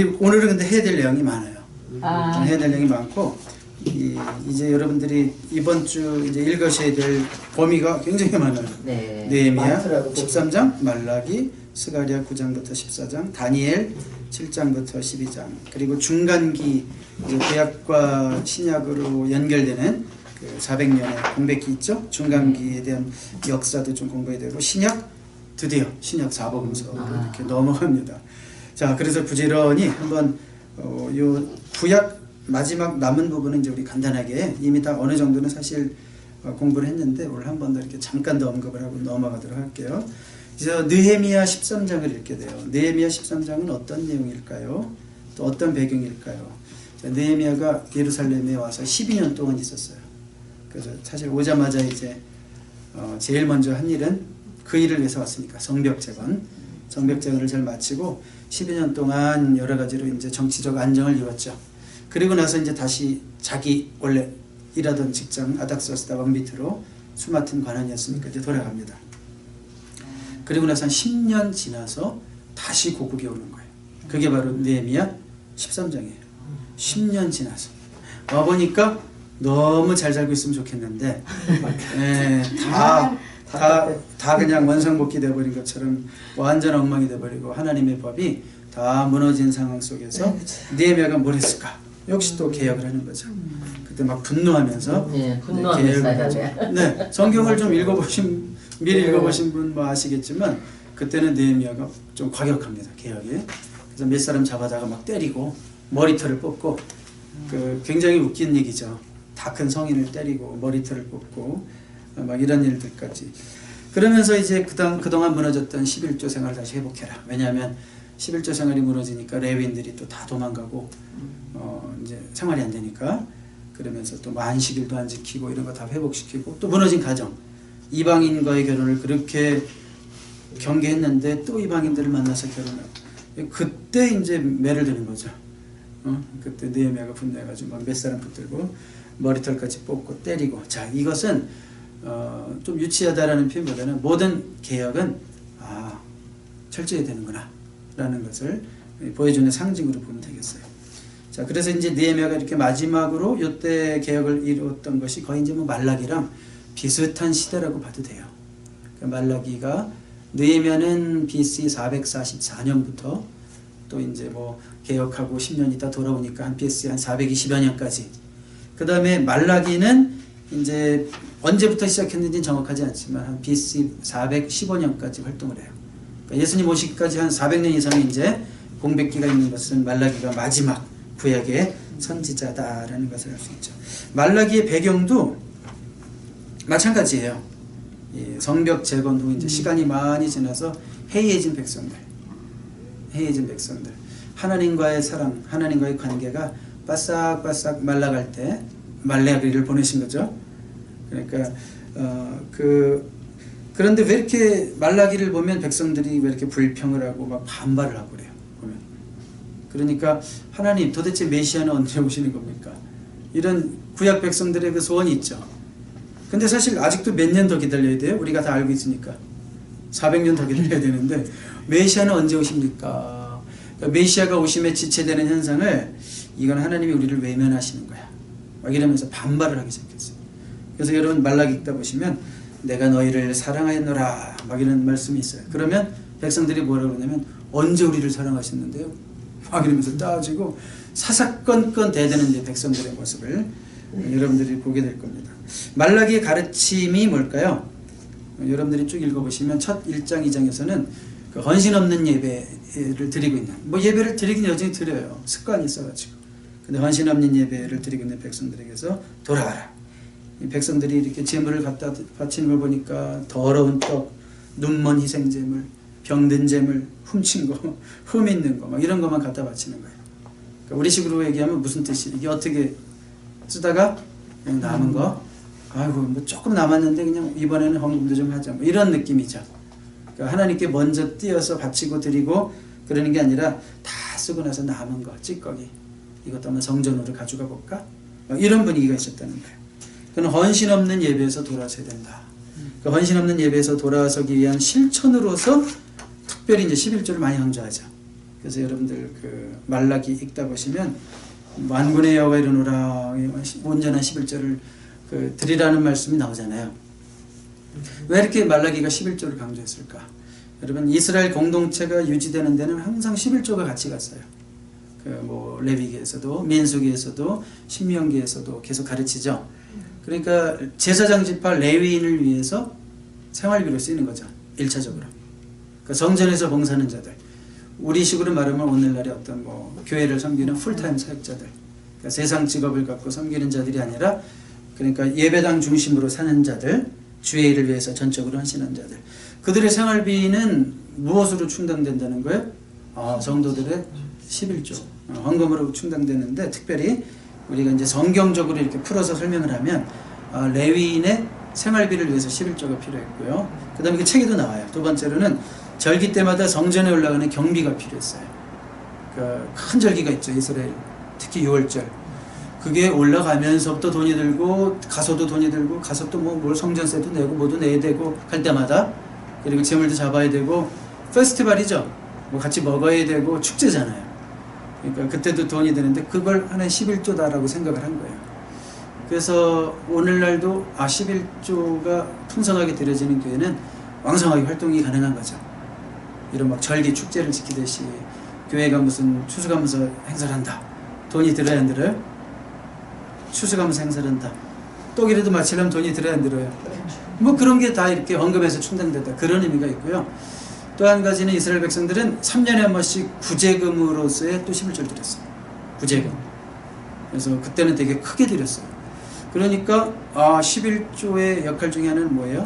오늘은 근데 해야 될 내용이 많아요. 해야 될 내용이 많고, 이제 여러분들이 이번 주 이제 읽으셔야 될 범위가 굉장히 많아요. 네. 느헤미야 13장, 말라기, 스가랴 9장부터 14장, 다니엘 7장부터 12장, 그리고 중간기 이제 구약과 신약으로 연결되는 그 400년의 공백기 있죠. 중간기에 대한 역사도 좀 공부해야 되고, 신약 드디어 신약 사복음서로 이렇게 넘어갑니다. 자, 그래서 부지런히 한번 요 구약 마지막 남은 부분은 이제 우리 간단하게 이미 다 어느 정도는 사실 공부를 했는데 오늘 한 번 더 이렇게 잠깐 더 언급을 하고 넘어가도록 할게요. 그래서 느헤미야 13장을 읽게 돼요. 느헤미야 13장은 어떤 내용일까요? 또 어떤 배경일까요? 자, 느헤미야가 예루살렘에 와서 12년 동안 있었어요. 그래서 사실 오자마자 이제 제일 먼저 한 일은 그 일을 위해서 왔으니까 성벽재건을 잘 마치고 12년 동안 여러 가지로 이제 정치적 안정을 이뤘죠. 그리고 나서 이제 다시 자기 원래 일하던 직장 아닥사스다 왕 밑으로 수 맡은 관원이었으니까 이제 돌아갑니다. 그리고 나서 한 10년 지나서 다시 고국에 오는 거예요. 그게 바로 느헤미야 13장이에요. 10년 지나서 와보니까 너무 잘 살고 있으면 좋겠는데 다 그냥 원상복귀 돼버린 것처럼 완전 엉망이 돼버리고 하나님의 법이 다 무너진 상황 속에서 느헤미야가 뭘 했을까? 역시 또 개혁을 하는 거죠. 그때 막 분노하면서 성경을 좀 미리 읽어보신 분 뭐 아시겠지만 그때는 느헤미야가 좀 과격합니다. 개혁에. 그래서 몇 사람 잡아다가 막 때리고 머리털을 뽑고 그 굉장히 웃긴 얘기죠. 다 큰 성인을 때리고 머리털을 뽑고 막 이런 일들까지. 그러면서 이제 그동안 무너졌던 11조 생활을 다시 회복해라. 왜냐하면 11조 생활이 무너지니까 레위인들이 또 다 도망가고 이제 생활이 안 되니까. 그러면서 또 안식일도 안 지키고 이런 거 다 회복시키고, 또 무너진 가정, 이방인과의 결혼을 그렇게 경계했는데 또 이방인들을 만나서 결혼하고, 그때 이제 매를 드는 거죠. 그때 느헤미야가 분노해가지고 막 몇 사람 붙들고 머리털까지 뽑고 때리고. 자, 이것은 좀 유치하다라는 표현보다는 모든 개혁은 철저해야 되는구나 라는 것을 보여주는 상징으로 보면 되겠어요. 자, 그래서 이제 느헤미야가 이렇게 마지막으로 이때 개혁을 이루었던 것이 거의 이제 뭐 말라기랑 비슷한 시대라고 봐도 돼요. 그러니까 말라기가 느헤미야는 BC 444년부터 또 이제 뭐 개혁하고 10년 있다 돌아오니까 한 BC 한 420여 년까지. 그 다음에 말라기는 이제 언제부터 시작했는지는 정확하지 않지만 한 BC 415년까지 활동을 해요. 그러니까 예수님 오시기까지 한 400년 이상의 이제 공백기가 있는 것은 말라기가 마지막 구약의 선지자다라는 것을 알 수 있죠. 말라기의 배경도 마찬가지예요. 성벽 재건 후 이제 시간이 많이 지나서 해이해진 백성들, 하나님과의 사랑, 하나님과의 관계가 바싹바싹 말라갈 때 말라기를 보내신 거죠. 그러니까 그런데 왜 이렇게 말라기를 보면 백성들이 왜 이렇게 불평을 하고 막 반발을 하고 그래요. 보면. 그러니까 하나님 도대체 메시아는 언제 오시는 겁니까? 이런 구약 백성들의 그 소원이 있죠. 근데 사실 아직도 몇 년 더 기다려야 돼요. 우리가 다 알고 있으니까 400년 더 기다려야 되는데 메시아는 언제 오십니까? 그러니까 메시아가 오심에 지체되는 현상을 이건 하나님이 우리를 외면하시는 거야 막 이러면서 반발을 하기 시작했어요. 그래서 여러분 말라기 읽다 보시면 내가 너희를 사랑하였노라 막 이런 말씀이 있어요. 그러면 백성들이 뭐라고 그러냐면 언제 우리를 사랑하셨는데요? 막 이러면서 따지고 사사건건 대드는 이제 백성들의 모습을 여러분들이 보게 될 겁니다. 말라기의 가르침이 뭘까요? 여러분들이 쭉 읽어보시면 첫 1장 2장에서는 그 헌신 없는 예배를 드리고 있는, 뭐 예배를 드리긴 여전히 드려요. 습관이 있어가지고. 근데 헌신 없는 예배를 드리고 있는 백성들에게서 돌아와라. 이 백성들이 이렇게 제물을 갖다 바치는 걸 보니까 더러운 떡, 눈먼 희생제물, 병든 제물, 훔친 거, 흠 있는 거, 막 이런 것만 갖다 바치는 거예요. 그러니까 우리식으로 얘기하면 무슨 뜻이, 이게 어떻게 쓰다가 그냥 남은 거, 아이고 뭐 조금 남았는데 그냥 이번에는 헌금도 좀 하자, 뭐 이런 느낌이죠. 그러니까 하나님께 먼저 띄어서 바치고 드리고 그러는 게 아니라 다 쓰고 나서 남은 거, 찌꺼기, 이것도 한번 성전으로 가져가 볼까? 막 이런 분위기가 있었다는 거예요. 그건 헌신 없는 예배에서 돌아서야 된다. 그 헌신 없는 예배에서 돌아서기 위한 실천으로서 특별히 이제 11조를 많이 강조하죠. 그래서 여러분들 그 말라기 읽다 보시면 만군의 여호와 이르노라 온전한 11조를 그 드리라는 말씀이 나오잖아요. 왜 이렇게 말라기가 11조를 강조했을까? 여러분 이스라엘 공동체가 유지되는 데는 항상 11조가 같이 갔어요. 그 뭐 레위기에서도 민수기에서도 신명기에서도 계속 가르치죠. 그러니까 제사장 지파 레위인을 위해서 생활비로 쓰이는 거죠. 1차적으로. 그러니까 성전에서 봉사하는 자들. 우리식으로 말하면 오늘날의 어떤 뭐 교회를 섬기는 풀타임 사역자들. 그러니까 세상 직업을 갖고 섬기는 자들이 아니라 그러니까 예배당 중심으로 사는 자들, 주의 일을 위해서 전적으로 헌신한 자들. 그들의 생활비는 무엇으로 충당된다는 거예요? 성도들의 11조 헌금으로 충당되는데, 특별히 우리가 이제 성경적으로 이렇게 풀어서 설명을 하면 레위인의 생활비를 위해서 11조가 필요했고요. 그 다음에 그 책에도 나와요. 두 번째로는 절기 때마다 성전에 올라가는 경비가 필요했어요. 그 큰 절기가 있죠. 이스라엘 특히 6월절. 그게 올라가면서부터 돈이 들고 가서도 돈이 들고 가서 또 뭘 성전세도 내고 뭐도 내야 되고 갈 때마다, 그리고 재물도 잡아야 되고 페스티벌이죠. 뭐 같이 먹어야 되고 축제잖아요. 그러니까 그때도 돈이 드는데 그걸 하나의 11조다라고 생각을 한 거예요. 그래서 오늘날도 11조가 풍성하게 드려지는 교회는 왕성하게 활동이 가능한 거죠. 이런 막 절기 축제를 지키듯이 교회가 무슨 추수감사 행사를 한다. 돈이 들어야 안 들어요? 추수감사 행사를 한다. 떡이라도 마치려면 돈이 들어야 안 들어요? 뭐 그런 게 다 이렇게 헌금해서 충당된다. 그런 의미가 있고요. 또 한 가지는 이스라엘 백성들은 3년에 한 번씩 구제금으로서의 또 11조를 드렸어요. 구제금. 그래서 그때는 되게 크게 드렸어요. 그러니까 11조의 역할 중에 하나는 뭐예요?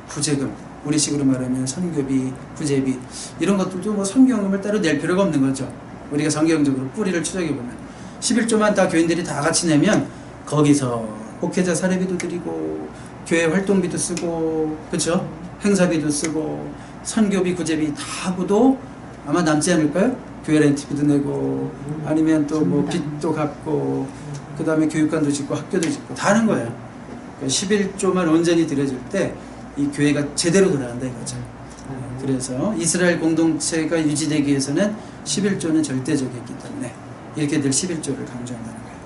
구제금. 우리식으로 말하면 선교비, 구제비 이런 것들도 뭐 성경금을 따로 낼 필요가 없는 거죠. 우리가 성경적으로 뿌리를 추적해보면 11조만 다 교인들이 다 같이 내면 거기서 목회자 사례비도 드리고 교회 활동비도 쓰고 그렇죠? 행사비도 쓰고 선교비, 구제비 다 하고도 아마 남지 않을까요? 교회 렌트비도 내고 아니면 또 뭐 빚도 갚고 그 다음에 교육관도 짓고 학교도 짓고 다 하는 거예요. 그러니까 11조만 온전히 드려질 때 이 교회가 제대로 돌아간다 이거죠. 그래서 이스라엘 공동체가 유지되기 위해서는 11조는 절대적이었기 때문에 이렇게 늘 11조를 강조한다는 거예요.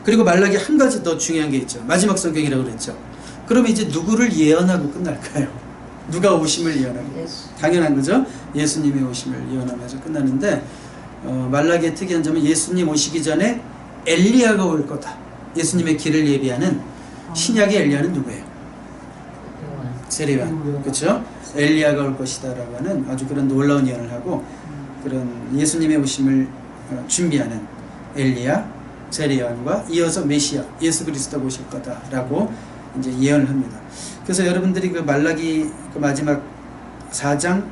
그리고 말라기 한 가지 더 중요한 게 있죠. 마지막 성경이라고 그랬죠. 그러면 이제 누구를 예언하고 끝날까요? 누가 오심을 예언하고? 당연한 거죠. 예수님의 오심을 예언하면서 끝나는데 말라기의 특이한 점은 예수님 오시기 전에 엘리야가 올 거다. 예수님의 길을 예비하는 신약의 엘리야는 누구예요? 세례요한. 그렇죠? 엘리야가 올 것이다라고 하는 아주 그런 놀라운 예언을 하고 그런 예수님의 오심을 준비하는 엘리야, 세례요한과 이어서 메시아, 예수 그리스도가 오실 거다라고 이제 예언을 합니다. 그래서 여러분들이 그 말라기 그 마지막 4장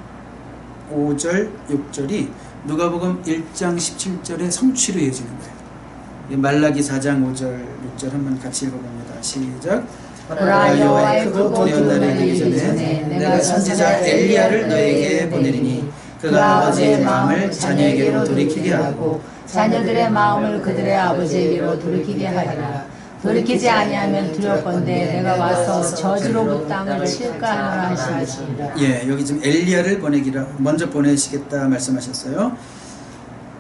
5절, 6절이 누가복음 1장 17절의 성취로 이어지는 거예요. 말라기 4장 5절, 6절 한번 같이 읽어봅니다. 시작. 보라 여호와의 크고 두려운 날이 되기 전에 내가 선지자 엘리야를 너에게 보내리니 그가 아버지의 마음을 자녀에게로 돌이키게 하고 자녀들의 마음을 그들의 아버지에게로 돌이키게 하리라. 돌이키지 아니하면 두렵건대 내가 와서 저주로 그 땅을 칠까 하노라 하시니라. 예, 여기 지금 엘리야를 먼저 보내시겠다 말씀하셨어요.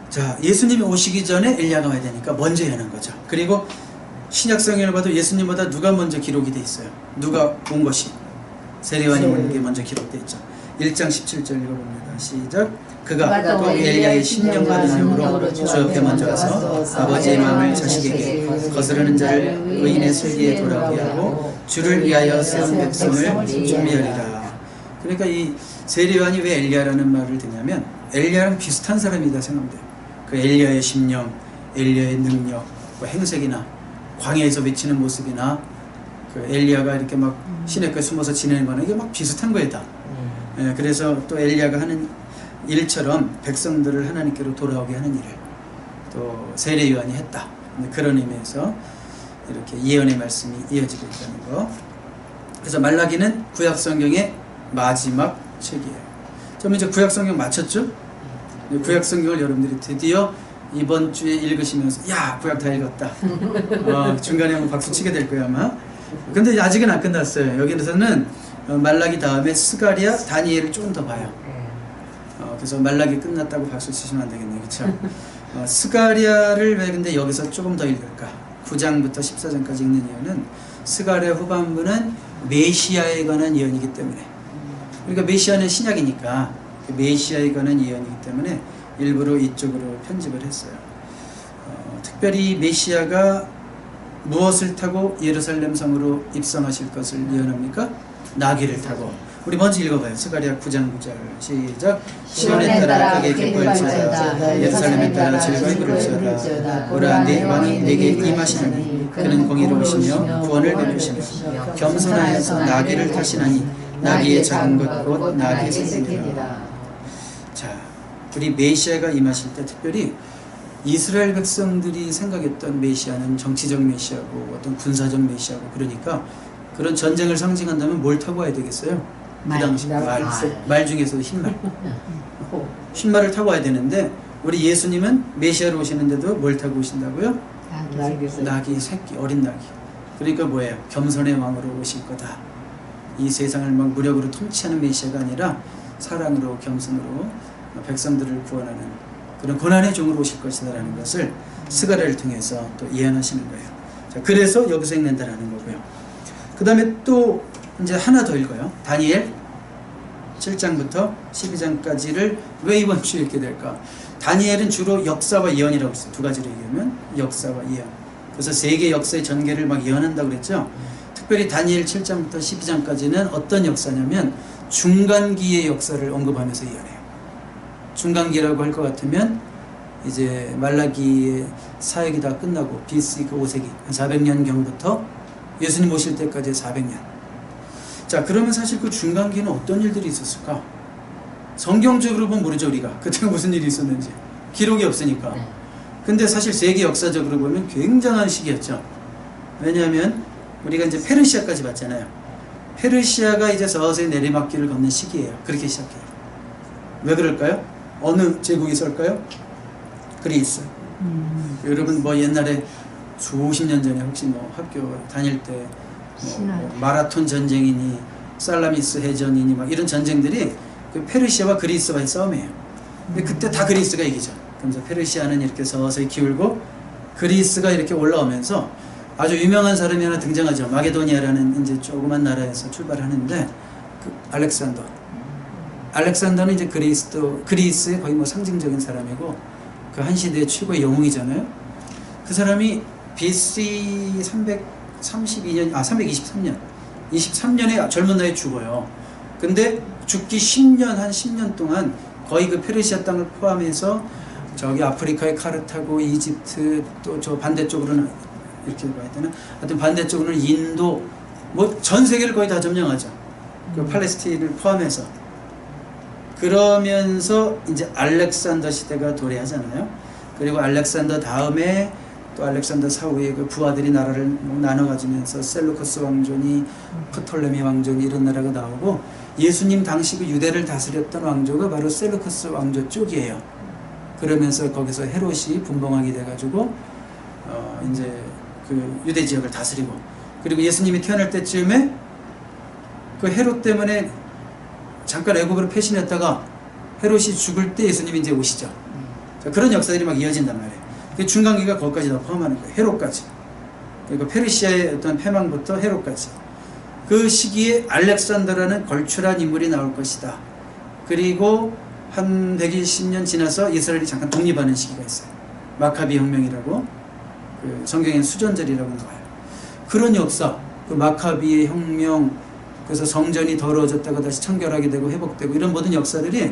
자, 예수님이 오시기 전에 엘리야가 와야 되니까 먼저 하는 거죠. 그리고 신약성경을 봐도 예수님보다 누가 먼저 기록이 돼 있어요. 누가 온 것이 세례요한이 온 게 먼저 기록돼 있죠. 1장 17절 읽어봅니다. 시작. 그가 또 엘리야의 신령과 능력으로 주 옆에 먼저 가서 아버지의 마음을 자식에게 거스르는 자를 의인의 슬기에 돌아오게 하고 주를 위하여 세운 백성을 준비하리라. 그러니까 이 세례요한이 왜 엘리야라는 말을 듣냐면 엘리야랑 비슷한 사람이다 생각돼요. 그 엘리야의 심령, 엘리야의 능력, 뭐 행색이나 광야에서 외치는 모습이나 그 엘리야가 이렇게 막 시내가에 숨어서 지내는 거는 이게 막 비슷한 거예요 다. 예, 그래서 또 엘리야가 하는 일처럼 백성들을 하나님께로 돌아오게 하는 일을 또 세례요한이 했다. 그런 의미에서 이렇게 예언의 말씀이 이어지고 있다는 거. 그래서 말라기는 구약성경의 마지막 책이에요. 좀 이제 구약성경 마쳤죠? 구약성경을 여러분들이 드디어 이번 주에 읽으시면서 야 구약 다 읽었다. 중간에 한번 박수 치게 될 거예요 아마. 근데 아직은 안 끝났어요. 여기서는 말라기 다음에 스가랴, 다니엘을 조금 더 봐요. 그래서 말라기 끝났다고 박수 치시면 안 되겠네요. 그렇죠? 스가랴를 왜 근데 여기서 조금 더 읽을까? 9장부터 14장까지 읽는 이유는 스가랴 후반부는 메시아에 관한 예언이기 때문에, 그러니까 메시아는 신약이니까 메시아에 관한 예언이기 때문에 일부러 이쪽으로 편집을 했어요. 특별히 메시아가 무엇을 타고 예루살렘 성으로 입성하실 것을 예언합니까? 나귀를 타고. 우리 먼저 읽어봐요. 스가랴 9장 9절 시작. 시온에 따라 크게 기뻐할지어다 예루살렘에 따라 즐거이 부를지어다. 오라 내 왕이 내게 임하시나니 그는 공의로우시며 구원을 베푸시며 겸손하여서 나귀를 타시나니 나귀의 작은 것 곧 나귀의 새끼니라. 자, 우리 메시아가 임하실 때 특별히 이스라엘 백성들이 생각했던 메시아는 정치적 메시아고 어떤 군사적 메시아고, 그러니까 그런 전쟁을 상징한다면 뭘 타고 와야 되겠어요? 그 당시 말 중에서도 흰말. 흰말을 타고 와야 되는데 우리 예수님은 메시아로 오시는데도 뭘 타고 오신다고요? 나귀 새끼, 어린 나귀. 그러니까 뭐예요? 겸손의 왕으로 오실 거다. 이 세상을 막 무력으로 통치하는 메시아가 아니라 사랑으로 겸손으로 백성들을 구원하는 그런 고난의 종으로 오실 것이다라는 것을 스가랴를 통해서 또 예언하시는 거예요. 자, 그래서 여기서 읽는다라는 거고요. 그 다음에 또 이제 하나 더 읽어요. 다니엘 7장부터 12장까지를 왜 이번 주에 읽게 될까? 다니엘은 주로 역사와 예언이라고 했어요. 두 가지로 얘기하면 역사와 예언. 그래서 세계 역사의 전개를 막 예언한다고 그랬죠. 특별히 다니엘 7장부터 12장까지는 어떤 역사냐면 중간기의 역사를 언급하면서 예언해요. 중간기라고 할 것 같으면 이제 말라기의 사역이 다 끝나고 BC 그 5세기 한 400년경부터 예수님 오실 때까지 400년. 자, 그러면 사실 그 중간기는 어떤 일들이 있었을까? 성경적으로 보면 모르죠, 우리가. 그때 무슨 일이 있었는지. 기록이 없으니까. 근데 사실 세계 역사적으로 보면 굉장한 시기였죠. 왜냐하면 우리가 이제 페르시아까지 봤잖아요. 페르시아가 이제 서서히 내리막길을 걷는 시기예요. 그렇게 시작해요. 왜 그럴까요? 어느 제국이 있을까요? 그리스. 여러분 뭐 옛날에 수십 년 전에 혹시 뭐 학교 다닐 때 뭐 마라톤 전쟁이니 살라미스 해전이니 막 이런 전쟁들이 그 페르시아와 그리스와의 싸움이에요. 근데 그때 다 그리스가 이기죠. 그래서 페르시아는 이렇게 서서히 기울고 그리스가 이렇게 올라오면서 아주 유명한 사람이 하나 등장하죠. 마게도니아라는 이제 조그만 나라에서 출발하는데 그 알렉산더는 이제 그리스의 거의 뭐 상징적인 사람이고 그 한 시대의 최고의 영웅이잖아요. 그 사람이 BC 323년에 젊은 나이에 죽어요. 근데 죽기 10년 동안 거의 그 페르시아 땅을 포함해서 저기 아프리카의 카르타고, 이집트, 또 저 반대쪽으로는 이렇게 봐야 되나? 하여튼 반대쪽으로는 인도, 뭐 전 세계를 거의 다 점령하죠. 그 팔레스틴을 포함해서. 그러면서 이제 알렉산더 시대가 도래하잖아요. 그리고 알렉산더 다음에 또 알렉산더 사후에 그 부하들이 나라를 나눠 가지면서 셀루커스 왕조니 프톨레미 왕조니 이런 나라가 나오고, 예수님 당시 그 유대를 다스렸던 왕조가 바로 셀루커스 왕조 쪽이에요. 그러면서 거기서 헤롯이 분봉하게 돼가지고 이제 그 유대 지역을 다스리고, 그리고 예수님이 태어날 때쯤에 그 헤롯 때문에 잠깐 애굽으로 패신했다가 헤롯이 죽을 때 예수님이 이제 오시죠. 자, 그런 역사들이 막 이어진단 말이에요. 그 중간기가 거기까지 다 포함하는 거예요. 헤롯까지. 그리고 페르시아의 어떤 패망부터 헤롯까지. 그 시기에 알렉산더라는 걸출한 인물이 나올 것이다. 그리고 한 120년 지나서 이스라엘이 잠깐 독립하는 시기가 있어요. 마카비 혁명이라고, 그 성경엔 수전절이라고 나와요. 그런 역사, 그 마카비의 혁명, 그래서 성전이 더러워졌다가 다시 청결하게 되고 회복되고 이런 모든 역사들이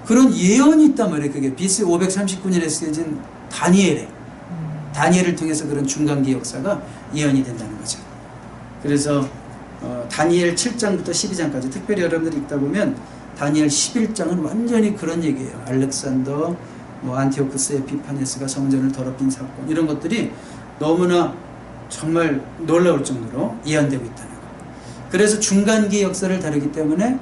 그런 예언이 있단 말이에요. 그게 BC 539년에 쓰여진 다니엘을 통해서 그런 중간기 역사가 예언이 된다는 거죠. 그래서 다니엘 7장부터 12장까지 특별히 여러분들이 읽다 보면 다니엘 11장은 완전히 그런 얘기예요. 알렉산더, 뭐 안티오쿠스 에피파네스가 성전을 더럽힌 사건, 이런 것들이 너무나 정말 놀라울 정도로 예언되고 있다는 거. 그래서 중간기 역사를 다루기 때문에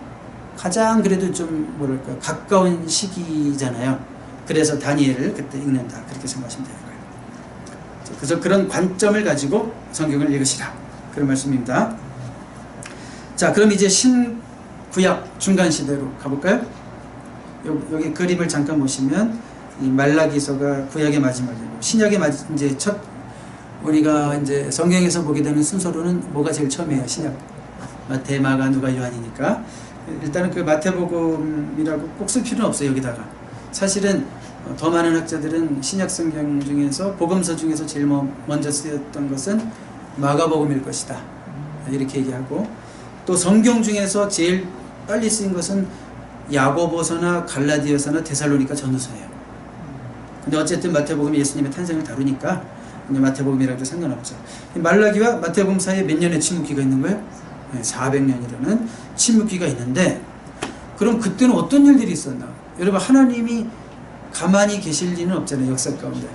가장 그래도 좀 뭐랄까 가까운 시기잖아요. 그래서 다니엘을 그때 읽는다, 그렇게 생각하시면 되는 거예요. 그래서 그런 관점을 가지고 성경을 읽으시라, 그런 말씀입니다. 자, 그럼 이제 신구약 중간시대로 가볼까요? 여기 그림을 잠깐 보시면 이 말라기서가 구약의 마지막이고 신약의 이제 첫 우리가 이제 성경에서 보게 되는 순서로는 뭐가 제일 처음이에요? 신약. 마태, 마가, 누가, 요한이니까 일단은 그 마태복음이라고 꼭 쓸 필요는 없어요. 여기다가 사실은 더 많은 학자들은 신약 성경 중에서 복음서 중에서 제일 먼저 쓰였던 것은 마가복음일 것이다 이렇게 얘기하고, 또 성경 중에서 제일 빨리 쓰인 것은 야고보서나 갈라디아서나 데살로니가 전후서예요. 근데 어쨌든 마태복음이 예수님의 탄생을 다루니까 마태복음이라도 상관없죠. 말라기와 마태복음 사이에 몇 년의 침묵기가 있는 거예요? 400년이라는 침묵기가 있는데, 그럼 그때는 어떤 일들이 있었나? 여러분, 하나님이 가만히 계실 리는 없잖아요. 역사 가운데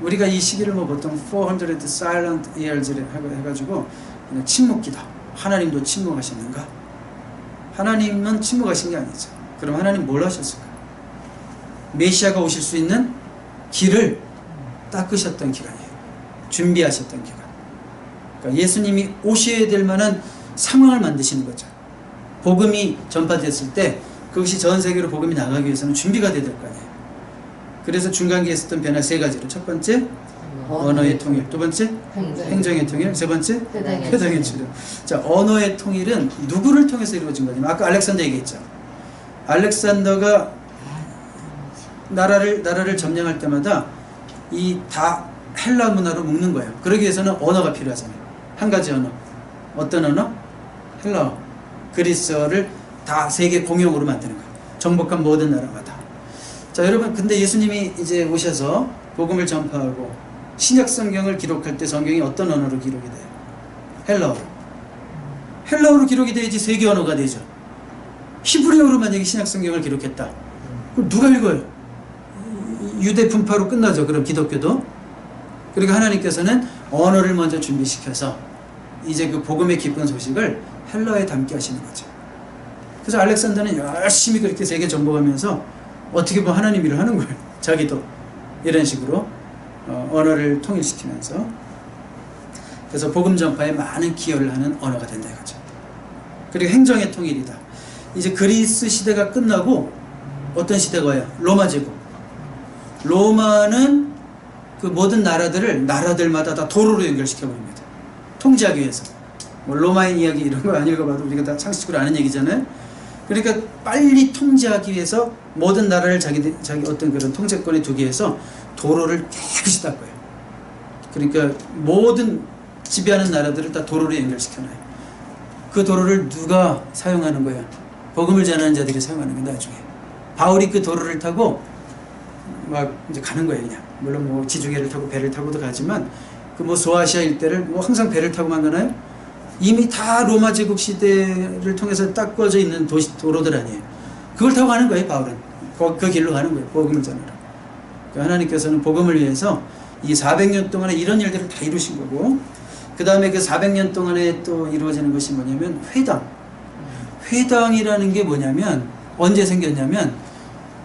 우리가 이 시기를 뭐 보통 400 silent years를 해가지고 그냥 침묵기다, 하나님도 침묵하셨는가? 하나님은 침묵하신 게 아니죠. 그럼 하나님 뭘 하셨을까? 메시아가 오실 수 있는 길을 닦으셨던 기간이에요. 준비하셨던 기간. 그러니까 예수님이 오셔야 될 만한 상황을 만드시는 거죠. 복음이 전파됐을 때 그것이 전 세계로 복음이 나가기 위해서는 준비가 돼야 될 거 아니에요. 그래서 중간기에 있었던 변화 세 가지로, 첫 번째 언어의 통일, 두 번째 행정의 통일, 세 번째 회당의 치료. 자, 언어의 통일은 누구를 통해서 이루어진 거냐면 아까 알렉산더 얘기했죠. 알렉산더가 나라를 점령할 때마다 이 다 헬라 문화로 묶는 거예요. 그러기 위해서는 언어가 필요하잖아요. 한 가지 언어. 어떤 언어? 헬라어. 그리스어를 다 세계 공용으로 만드는 거예요. 정복한 모든 나라마다. 자, 여러분, 근데 예수님이 이제 오셔서 복음을 전파하고 신약 성경을 기록할 때 성경이 어떤 언어로 기록이 돼요? 헬라어로. 헬라어로 기록이 돼야지 세계 언어가 되죠. 히브리어로 만약에 신약 성경을 기록했다. 그럼 누가 읽어요? 유대 분파로 끝나죠. 그럼 기독교도. 그러니까 하나님께서는 언어를 먼저 준비시켜서 이제 그 복음의 기쁜 소식을 헬라어에 담게 하시는 거죠. 그래서 알렉산더는 열심히 그렇게 세계 정복하면서 어떻게 보면 하나님 일을 하는 거예요. 자기도 이런 식으로 언어를 통일시키면서. 그래서 복음 전파에 많은 기여를 하는 언어가 된다 이거죠. 그리고 행정의 통일이다. 이제 그리스 시대가 끝나고 어떤 시대가 와요? 로마 제국. 로마는 그 모든 나라들마다 다 도로로 연결시켜 버립니다. 통제하기 위해서. 뭐 로마인 이야기 이런 거 안 읽어봐도 우리가 다 상식적으로 아는 얘기잖아요. 그러니까 빨리 통제하기 위해서 모든 나라를 자기 어떤 그런 통제권에 두기 위해서 도로를 깨끗이 닦아요. 그러니까 모든 지배하는 나라들을 다 도로로 연결시켜놔요. 그 도로를 누가 사용하는 거야? 복음을 전하는 자들이 사용하는 거야, 나중에. 바울이 그 도로를 타고 막 이제 가는 거예요, 그냥. 물론 뭐 지중해를 타고 배를 타고도 가지만 그 뭐 소아시아 일대를 뭐 항상 배를 타고만 가나요? 이미 다 로마 제국 시대를 통해서 닦아져 있는 도로들 아니에요. 그걸 타고 가는 거예요, 바울은. 그 길로 가는 거예요, 복음을 전하러. 그러니까 하나님께서는 복음을 위해서 이 400년 동안에 이런 일들을 다 이루신 거고, 그 다음에 그 400년 동안에 또 이루어지는 것이 뭐냐면 회당. 회당이라는 게 뭐냐면 언제 생겼냐면,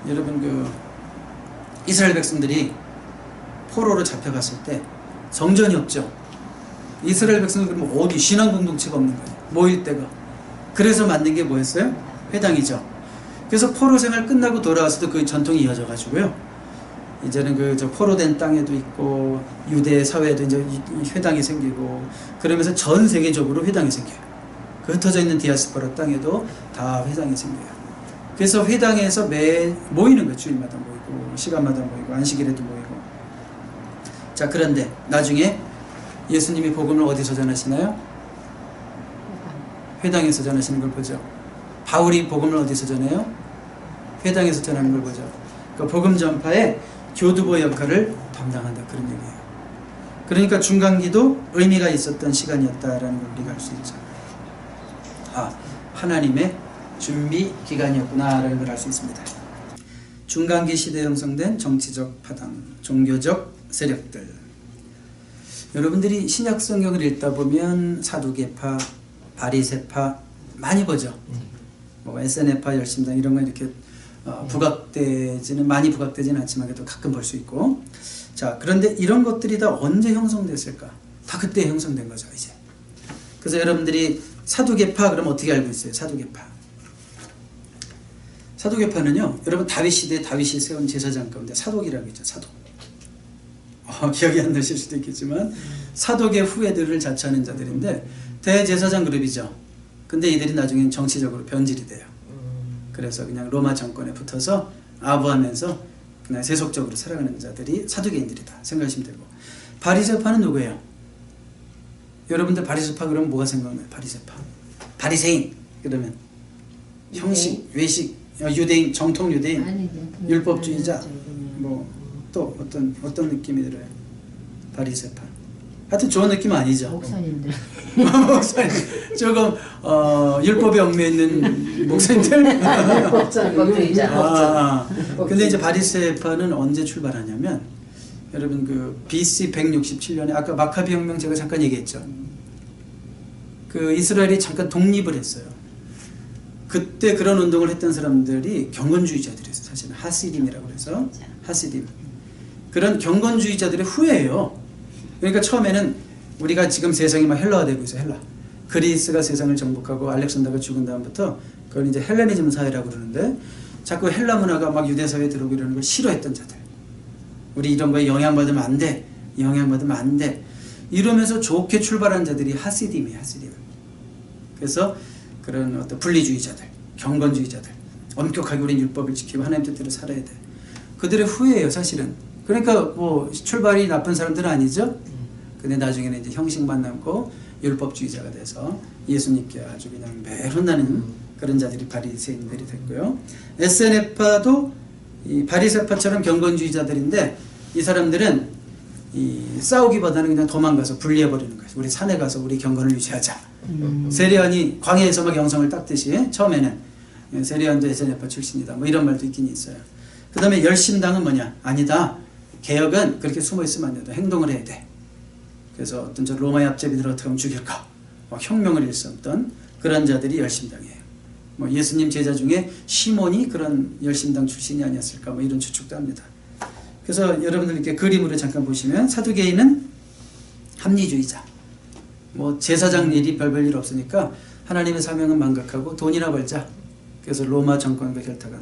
여러분 그 이스라엘 백성들이 포로로 잡혀갔을 때 성전이 없죠. 이스라엘 백성들 그러면 어디 신앙 공동체가 없는 거예요. 모일 때가. 그래서 만든 게 뭐였어요? 회당이죠. 그래서 포로 생활 끝나고 돌아와서도 그 전통이 이어져 가지고요. 이제는 그 저 포로된 땅에도 있고 유대 사회에도 이제 회당이 생기고, 그러면서 전 세계적으로 회당이 생겨요. 그 흩어져 있는 디아스포라 땅에도 다 회당이 생겨요. 그래서 회당에서 매 모이는 거예요. 주일마다 모이고 시간마다 모이고 안식일에도 모이고. 자, 그런데 나중에 예수님이 복음을 어디서 전하시나요? 회당에서 전하시는 걸 보죠. 바울이 복음을 어디서 전해요? 회당에서 전하는 걸 보죠. 그러니까 복음 전파에 교두보 역할을 담당한다, 그런 얘기예요. 그러니까 중간기도 의미가 있었던 시간이었다라는 걸 우리가 알 수 있죠. 아, 하나님의 준비 기간이었구나라는 걸 알 수 있습니다. 중간기 시대에 형성된 정치적 파당, 종교적 세력들. 여러분들이 신약 성경을 읽다 보면 사두개파, 바리새파 많이 보죠. 뭐 SNF파, 열심당 이런 거 이렇게 많이 부각되지는 않지만 그래도 가끔 볼 수 있고. 자, 그런데 이런 것들이 다 언제 형성됐을까? 다 그때 형성된 거죠, 이제. 그래서 여러분들이 사두개파 그러면 어떻게 알고 있어요? 사두개파 사도계파는요, 여러분 다윗 시대에 다윗이 세운 제사장 가운데 사독이라고 있죠. 사독. 기억이 안 나실 수도 있겠지만 사독의 후예들을 자처하는 자들인데 대제사장 그룹이죠. 근데 이들이 나중엔 정치적으로 변질이 돼요. 그래서 그냥 로마 정권에 붙어서 아부하면서 그냥 세속적으로 살아가는 자들이 사두개인들이다 생각하시면 되고, 바리새파는 누구예요? 여러분들 바리새파 그러면 뭐가 생각나요? 바리새파, 바리새인 그러면 형식, 외식, 유대인, 정통 유대인, 율법주의자, 뭐 또 어떤 느낌이 들어요? 바리새파. 하여튼 좋은 느낌 아니죠. 목사님들. 목사님 조금 율법에 얽매 있는 목사님들. 율법주의자. 근데 이제 바리새파는 언제 출발하냐면 여러분 그 BC 167년에 아까 마카비 혁명 제가 잠깐 얘기했죠. 그 이스라엘이 잠깐 독립을 했어요. 그때 그런 운동을 했던 사람들이 경건주의자들이었어요. 사실은 하시딤이라고 해서 하시딤. 그런 경건주의자들의 후예예요. 그러니까 처음에는 우리가 지금 세상이 막 헬라화되고 있어요. 헬라. 그리스가 세상을 정복하고 알렉산더가 죽은 다음부터 그걸 이제 헬레니즘 사회라고 그러는데 자꾸 헬라 문화가 막 유대 사회에 들어오고 이러는 걸 싫어했던 자들. 우리 이런 거에 영향받으면 안 돼. 영향받으면 안 돼. 이러면서 좋게 출발한 자들이 하시딤이에요. 하시딤. 그래서 그런 어떤 분리주의자들, 경건주의자들, 엄격하게 우린 율법을 지키고 하나님 뜻대로 살아야 돼. 그들의 후예예요, 사실은. 그러니까 뭐 출발이 나쁜 사람들은 아니죠. 근데 나중에는 이제 형식만 남고 율법주의자가 돼서 예수님께 아주 그냥 매일 혼나는 그런 자들이 바리새인들이 됐고요. SNF파도 이 바리새파처럼 경건주의자들인데 이 사람들은 이 싸우기보다는 그냥 도망가서 분리해버리는 거예요. 우리 산에 가서 우리 경건을 유지하자. 세례요한이 광야에서 막 영성을 닦듯이 처음에는 세례요한도 SNF파 출신이다. 뭐 이런 말도 있긴 있어요. 그 다음에 열심당은 뭐냐? 아니다. 개혁은 그렇게 숨어 있으면 안 된다. 행동을 해야 돼. 그래서 어떤 저 로마의 앞제비들 어떻게 하면 죽일까? 막 혁명을 일삼던 그런 자들이 열심당이에요. 뭐 예수님 제자 중에 시몬이 그런 열심당 출신이 아니었을까? 뭐 이런 추측도 합니다. 그래서 여러분들 이렇게 그림으로 잠깐 보시면 사두개인은 합리주의자. 뭐 제사장 일이 별별 없으니까 하나님의 사명은 망각하고 돈이나 벌자. 그래서 로마 정권과 결탁한.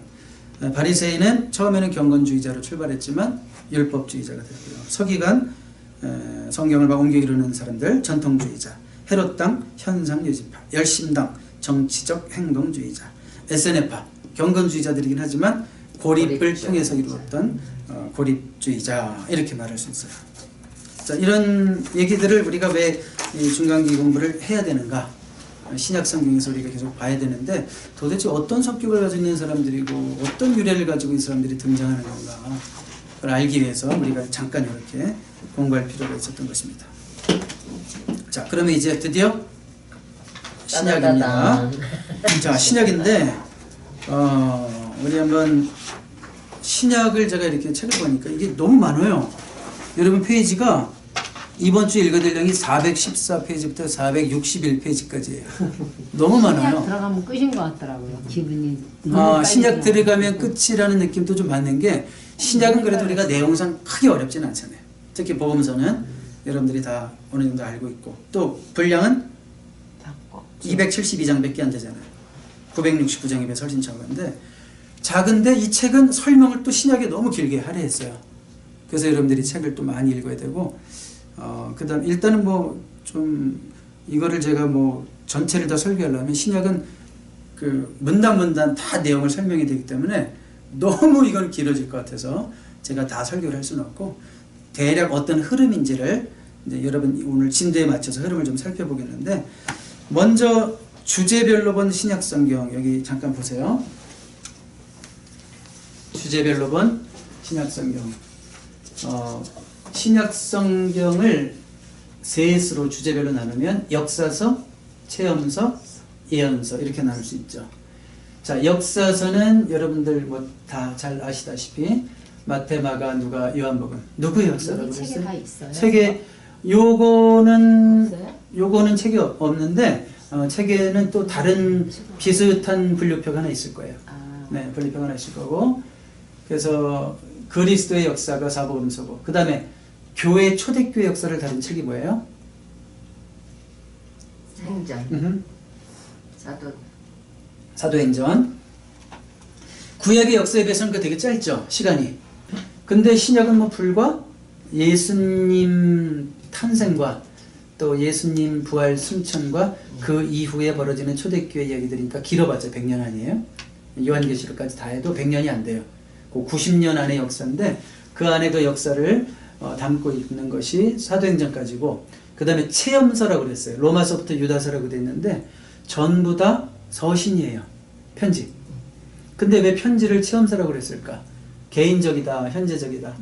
바리새인은 처음에는 경건주의자로 출발했지만 율법주의자가 됐고요. 서기관, 성경을 막 옮겨 이루는 사람들, 전통주의자. 헤롯당, 현상유지파. 열심당, 정치적 행동주의자. SNF파, 경건주의자들이긴 하지만 고립을 통해서 이루었던 고립주의자, 이렇게 말할 수 있어요. 자, 이런 얘기들을 우리가 왜 이 중간기 공부를 해야 되는가? 신약 성경에서 우리가 계속 봐야 되는데 도대체 어떤 성격을 가지고 있는 사람들이고 어떤 유래를 가지고 있는 사람들이 등장하는 건가? 그걸 알기 위해서 우리가 잠깐 이렇게 공부할 필요가 있었던 것입니다. 자, 그러면 이제 드디어 신약입니다. 자, 신약인데 우리 한번 신약을 제가 이렇게 책을 보니까 이게 너무 많아요. 여러분 페이지가 이번 주 읽어드릴 내용이 414페이지부터 461페이지까지예요. 너무 많아요. 신약 들어가면 끝인 것 같더라고요. 기분이. 신약 들어가면 끝이라는 느낌도 좀 받는 게 신약은 그래도 우리가 내용상 크게 어렵지는 않잖아요. 특히 복음서는 여러분들이 다 어느 정도 알고 있고 또 분량은 272장밖에 안 되잖아요. 969장에 비해 훨씬 적은데 작은데 이 책은 설명을 또 신약에 너무 길게 할애했어요. 그래서 여러분들이 책을 또 많이 읽어야 되고 그 다음 일단은 뭐 좀 이거를 제가 뭐 전체를 다 설교하려면 신약은 그 문단 다 내용을 설명이 되기 때문에 너무 이건 길어질 것 같아서 제가 다 설교를 할 수는 없고 대략 어떤 흐름인지를 이제 여러분 오늘 진도에 맞춰서 흐름을 좀 살펴보겠는데 먼저 주제별로 본 신약 성경 여기 잠깐 보세요. 주제별로 본 신약 성경. 신약 성경을 셋으로 주제별로 나누면 역사서, 체험서, 예언서 이렇게 나눌 수 있죠. 자, 역사서는 여러분들 뭐 다 잘 아시다시피 마태, 마가, 누가, 요한복음. 누구 역사라고 책에 그랬어요? 다 있어요. 책에 요거는 책이 없는데 책에는 또 다른 비슷한 분류표가 하나 있을 거예요. 네, 분류표가 하나 있을 거고. 그래서 그리스도의 역사가 사복음서고 그 다음에 교회 초대교회 역사를 다룬 책이 뭐예요? 행전. 사도행전. 구약의 역사에 비해서는 그 되게 짧죠, 시간이. 근데 신약은 뭐 불과 예수님 탄생과 또 예수님 부활 승천과 그 이후에 벌어지는 초대교회 이야기들이니까 길어봤자 100년 아니에요? 요한계시록까지 다 해도 100년이 안 돼요. 그 90년 안의 역사인데 그 안에 그 역사를 담고 있는 것이 사도행전까지고, 그 다음에 체험서라고 그랬어요. 로마서부터 유다서라고 돼 있는데 전부 다 서신이에요. 편지. 근데 왜 편지를 체험서라고 그랬을까? 개인적이다, 현재적이다.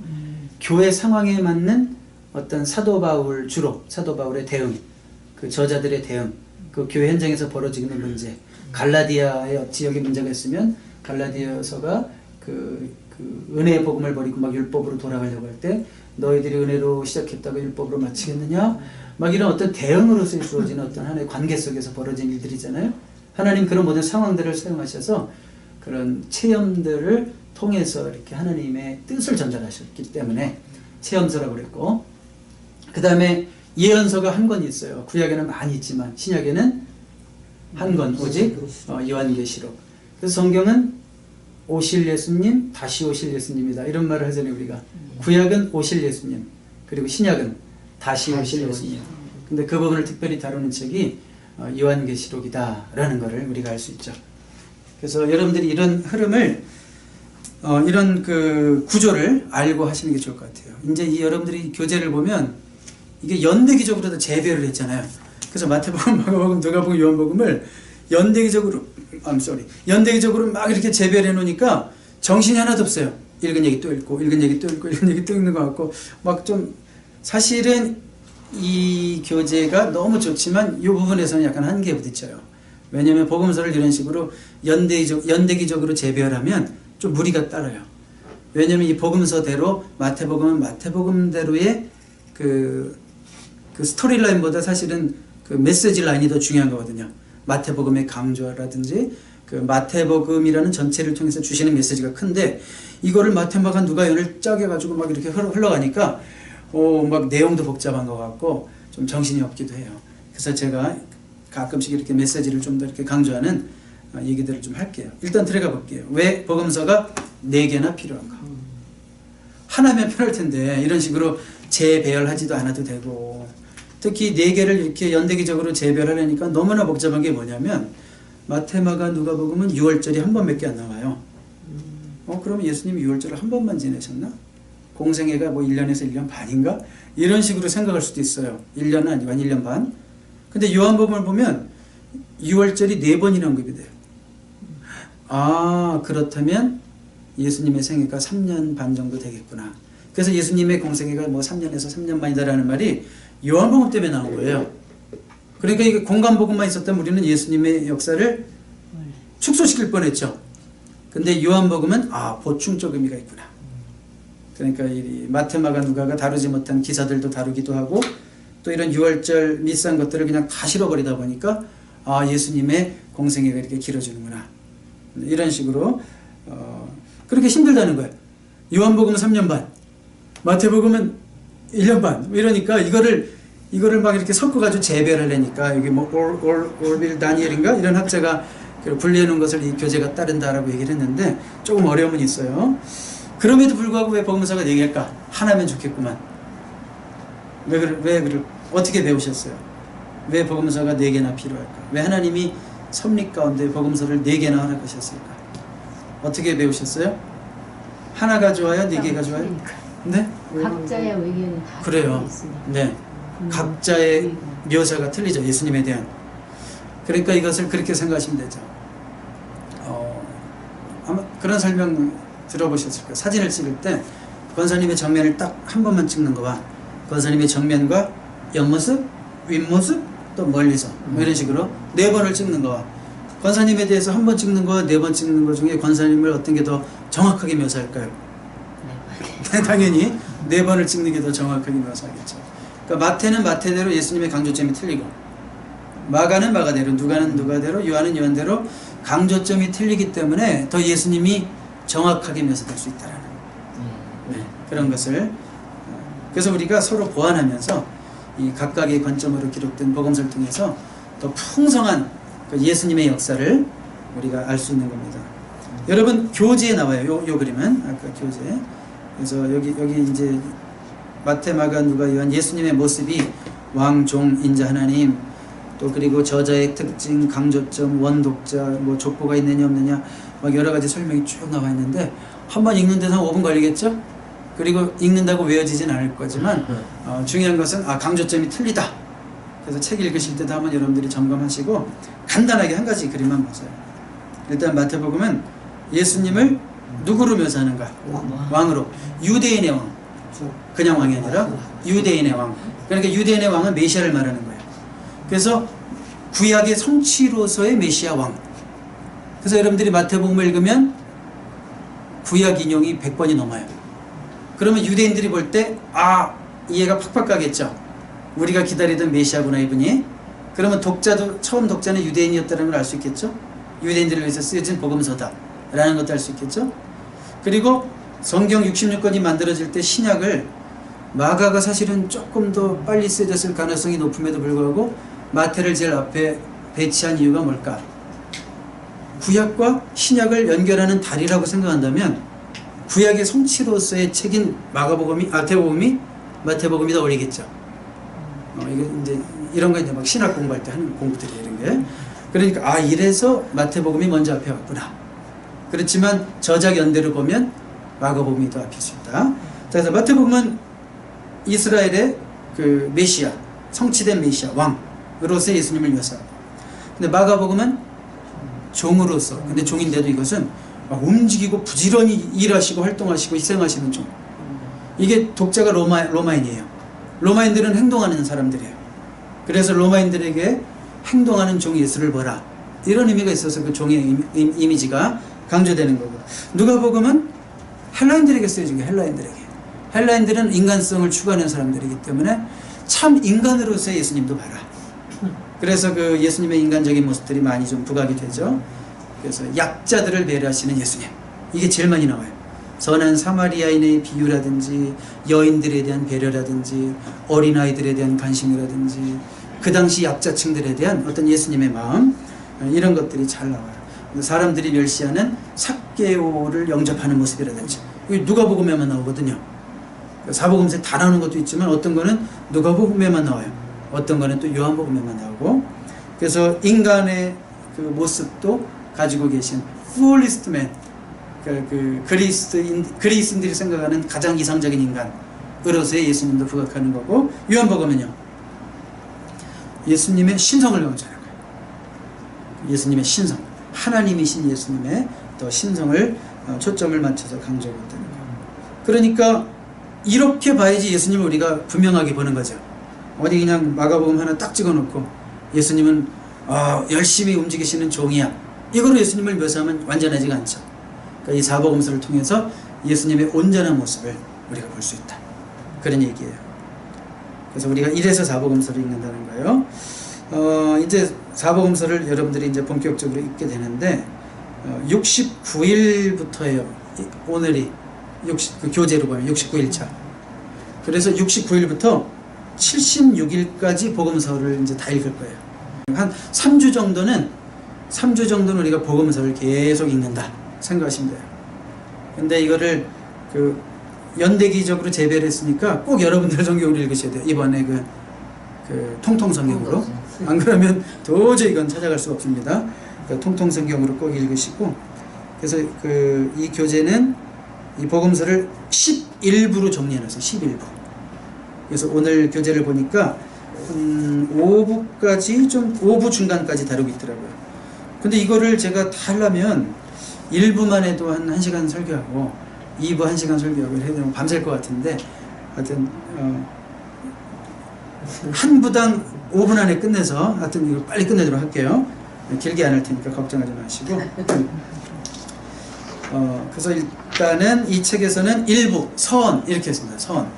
교회 상황에 맞는 어떤 사도 바울, 주로 사도 바울의 대응, 그 저자들의 대응, 그 교회 현장에서 벌어지는 문제, 갈라디아의 지역에 문제가 있으면 갈라디아서가 그 은혜의 복음을 버리고 막 율법으로 돌아가려고 할 때 너희들이 은혜로 시작했다가 율법으로 마치겠느냐? 막 이런 어떤 대응으로서 주어지는 어떤 하나의 관계 속에서 벌어진 일들이잖아요. 하나님 그런 모든 상황들을 사용하셔서 그런 체험들을 통해서 이렇게 하나님의 뜻을 전달하셨기 때문에 체험서라고 그랬고, 그 다음에 예언서가 한 권 있어요. 구약에는 많이 있지만 신약에는 한 권, 오직 요한계시록. 그래서 성경은 오실 예수님, 다시 오실 예수님이다, 이런 말을 하잖아요. 우리가 구약은 오실 예수님, 그리고 신약은 다시 오실 예수님. 근데 그 부분을 특별히 다루는 책이 요한계시록이다 라는 것을 우리가 알 수 있죠. 그래서 여러분들이 이런 흐름을 이런 그 구조를 알고 하시는 게 좋을 것 같아요. 이제 이 여러분들이 교재를 보면 이게 연대기적으로도 재배를 했잖아요. 그래서 마태복음, 마가복음, 누가복음, 요한복음을 연대기적으로 연대기적으로 막 이렇게 재배를 해놓으니까 정신이 하나도 없어요. 읽은 얘기 또 읽고, 읽은 얘기 또 읽고, 읽은 얘기 또 읽는 것 같고, 막 좀 사실은 이 교재가 너무 좋지만 이 부분에서는 약간 한계에 부딪혀요. 왜냐하면 복음서를 이런 식으로 연대기적으로 재배하면 좀 무리가 따라요. 왜냐하면 이 복음서대로 마태복음은 마태복음대로의 그 스토리라인보다 사실은 그 메시지 라인이 더 중요한 거거든요. 마태복음의 강조라든지 그 마태복음이라는 전체를 통해서 주시는 메시지가 큰데, 이거를 마태, 마가, 누가 연을 짜게 가지고 막 이렇게 흘러가니까 막 내용도 복잡한 것 같고 좀 정신이 없기도 해요. 그래서 제가 가끔씩 이렇게 메시지를 좀 더 이렇게 강조하는 얘기들을 좀 할게요. 일단 들어가 볼게요. 왜 복음서가 4개나 필요한가? 하나면 편할 텐데 이런 식으로 재배열하지도 않아도 되고, 특히 4개를 이렇게 연대기적으로 재배하려니까 너무나 복잡한 게 뭐냐면, 마태, 마가, 누가복음은 6월절이 한 번밖에 안 나와요. 그러면 예수님이 6월절을 한 번만 지내셨나? 공생애가 뭐 1년에서 1년 반인가? 이런 식으로 생각할 수도 있어요. 1년은 아니고 한 1년 반. 근데 요한복음을 보면 6월절이 4번이나 언급이 돼요. 아, 그렇다면 예수님의 생애가 3년 반 정도 되겠구나. 그래서 예수님의 공생애가 뭐 3년에서 3년 반이다라는 말이 요한복음 때문에 나온 거예요. 그러니까 이게 공간복음만 있었다면 우리는 예수님의 역사를 축소시킬 뻔했죠. 근데 요한복음은 보충적 의미가 있구나. 그러니까 이 마태, 마가, 누가가 다루지 못한 기사들도 다루기도 하고, 또 이런 6월절 미스한 것들을 그냥 다 실어버리다 보니까 예수님의 공생애가 이렇게 길어지는구나, 이런 식으로 그렇게 힘들다는 거예요. 요한복음은 3년 반, 마태복음은 1년 반, 이러니까 이거를 막 이렇게 섞어가지고 재배를 하려니까, 여기 뭐 올빌 다니엘인가 이런 학자가 분리해 놓은 것을 이 교재가 따른다라고 얘기를 했는데 조금 어려움은 있어요. 그럼에도 불구하고 왜 복음서가 4개일까? 하나면 좋겠구만. 어떻게 배우셨어요? 왜 복음서가 4개나 필요할까? 왜 하나님이 섭리 가운데 복음서를 4개나 허락하셨을까? 어떻게 배우셨어요? 하나가 좋아요? 4개가 좋아요? 네? 각자의 의견이 다 그래요. 있으니까. 네. 각자의 묘사가 틀리죠. 예수님에 대한. 그러니까 이것을 그렇게 생각하시면 되죠. 아마 그런 설명 들어보셨을 거예요. 사진을 찍을 때 권사님의 정면을 딱 한 번만 찍는 거와 권사님의 정면과 옆모습, 윗모습, 또 멀리서 뭐 이런 식으로 4번을 찍는 거와 권사님에 대해서 한 번 찍는 거와 4번 찍는 거 중에 권사님을 어떤 게 더 정확하게 묘사할까요? 네, 당연히 4번을 찍는 게 더 정확하게 묘사하겠죠. 그러니까 마태는 마태대로 예수님의 강조점이 틀리고, 마가는 마가대로, 누가는 누가대로, 요한은 요한대로 강조점이 틀리기 때문에 더 예수님이 정확하게 묘사될 수 있다라는 그런 것을, 그래서 우리가 서로 보완하면서 이 각각의 관점으로 기록된 복음서를 통해서 더 풍성한 그 예수님의 역사를 우리가 알 수 있는 겁니다. 여러분 교재에 나와요. 요 그림은 아까 교재. 그래서 여기 이제 마태, 마가, 누가, 요한 예수님의 모습이 왕, 종, 인자, 하나님, 또 그리고 저자의 특징, 강조점, 원독자, 뭐 족보가 있느냐 없느냐 막 여러 가지 설명이 쭉 나와 있는데 한 번 읽는 데는 5분 걸리겠죠? 그리고 읽는다고 외워지진 않을 거지만 중요한 것은 강조점이 틀리다. 그래서 책 읽으실 때도 한번 여러분들이 점검하시고 간단하게 한 가지 그림만 보세요. 일단 마태복음은 예수님을 누구로 묘사하는가? 왕으로. 유대인의 왕. 그냥 왕이 아니라 유대인의 왕. 그러니까 유대인의 왕은 메시아를 말하는 거예요. 그래서 구약의 성취로서의 메시아 왕. 그래서 여러분들이 마태복음을 읽으면 구약 인용이 100번이 넘어요. 그러면 유대인들이 볼 때 이해가 팍팍 가겠죠. 우리가 기다리던 메시아구나 이분이. 그러면 독자도 처음 독자는 유대인이었다는 걸 알 수 있겠죠. 유대인들을 위해서 쓰여진 복음서다 라는 것도 알 수 있겠죠. 그리고 성경 66권이 만들어질 때 신약을 마가가 사실은 조금 더 빨리 쓰여졌을 가능성이 높음에도 불구하고 마태를 제일 앞에 배치한 이유가 뭘까? 구약과 신약을 연결하는 다리라고 생각한다면 구약의 성취로서의 책인 마태복음이 마태복음이 더 어리겠죠. 이게 이제 이런 거 이제 막 신학 공부할 때 하는 공부들이 이런 게. 그러니까 이래서 마태복음이 먼저 앞에 왔구나. 그렇지만 저작 연대로 보면 마가복음이 더 앞일 수 있다. 그래서 마태복음은 이스라엘의 그 메시아, 성취된 메시아, 왕으로서 예수님을 묘사하고, 근데 마가복음은 종으로서, 근데 종인데도 이것은 막 움직이고 부지런히 일하시고 활동하시고 희생하시는 종. 이게 독자가 로마인이에요. 로마인들은 행동하는 사람들이에요. 그래서 로마인들에게 행동하는 종 예수를 보라, 이런 의미가 있어서 그 종의 이미지가 강조되는 거고, 누가복음은 헬라인들에게 쓰여진 거예요. 헬라인들은 인간성을 추구하는 사람들이기 때문에 참 인간으로서의 예수님도 봐라. 그래서 그 예수님의 인간적인 모습들이 많이 좀 부각이 되죠. 그래서 약자들을 배려하시는 예수님, 이게 제일 많이 나와요. 선한 사마리아인의 비유라든지 여인들에 대한 배려라든지 어린아이들에 대한 관심이라든지 그 당시 약자층들에 대한 어떤 예수님의 마음, 이런 것들이 잘 나와요. 사람들이 멸시하는 삭개오를 영접하는 모습이라든지, 이게 누가복음에만 나오거든요. 사복음서에 다 나오는 것도 있지만 어떤 거는 누가복음에만 나와요. 어떤 거는 또 요한복음에만 나오고. 그래서 인간의 그 모습도 가지고 계신 fullest man, 그 그리스인들이 생각하는 가장 이상적인 인간으로서의 예수님도 부각하는 거고, 요한복음은요 예수님의 신성을 강조하는 거예요. 예수님의 신성, 하나님이신 예수님의 또 신성을 초점을 맞춰서 강조하고 있다는 거예요. 그러니까 이렇게 봐야지 예수님을 우리가 분명하게 보는 거죠. 어디 그냥 마가복음 하나 딱 찍어놓고 예수님은 열심히 움직이시는 종이야, 이거로 예수님을 묘사하면 완전하지가 않죠. 그러니까 이 사복음서를 통해서 예수님의 온전한 모습을 우리가 볼 수 있다, 그런 얘기예요. 그래서 우리가 이래서 사복음서를 읽는다는 거예요. 이제 사복음서를 여러분들이 이제 본격적으로 읽게 되는데 69일부터예요. 오늘이 그 교재로 보면 69일차. 그래서 69일부터 76일까지 복음서를 이제 다 읽을 거예요. 한 3주 정도는 우리가 복음서를 계속 읽는다 생각하시면 돼요. 근데 이거를 그 연대기적으로 재배를 했으니까 꼭 여러분들 성경을 읽으셔야 돼요. 이번에 그 통통성경으로. 안 그러면 도저히 이건 찾아갈 수가 없습니다. 그 통통성경으로 꼭 읽으시고, 그래서 이 교재는 이 복음서를 11부로 정리해놨어요. 11부. 그래서 오늘 교재를 보니까 5부 중간까지 다루고 있더라고요. 근데 이거를 제가 다 하려면 1부만 해도 한 1시간 설교하고 2부 1시간 설교하고 해야 되면 밤샐 것 같은데, 하여튼 한 부당 5분 안에 끝내서 하여튼 이거 빨리 끝내도록 할게요. 길게 안 할 테니까 걱정하지 마시고. 그래서 일단은 이 책에서는 1부 서원 이렇게 했습니다. 서원.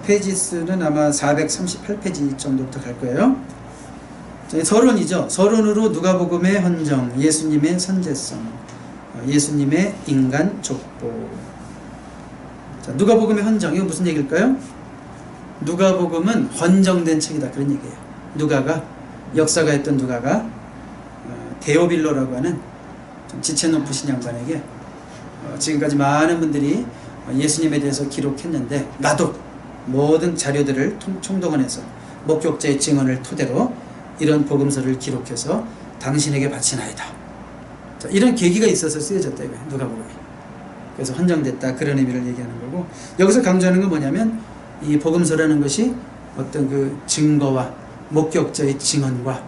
페이지 수는 아마 438페이지 정도부터 갈 거예요. 서론이죠. 서론으로 누가복음의 헌정, 예수님의 선제성, 예수님의 인간 족보. 자, 누가복음의 헌정, 이거 무슨 얘기일까요? 누가복음은 헌정된 책이다, 그런 얘기예요. 누가가, 역사가 했던 누가가 데오빌로라고 하는 좀 지체 높으신 양반에게 지금까지 많은 분들이 예수님에 대해서 기록했는데 나도 모든 자료들을 총동원해서 목격자의 증언을 토대로 이런 복음서를 기록해서 당신에게 바치나이다. 자, 이런 계기가 있어서 쓰여졌다 이거예요. 누가복음이. 그래서 헌정됐다 그런 의미를 얘기하는 거고, 여기서 강조하는 건 뭐냐면 이 복음서라는 것이 어떤 그 증거와 목격자의 증언과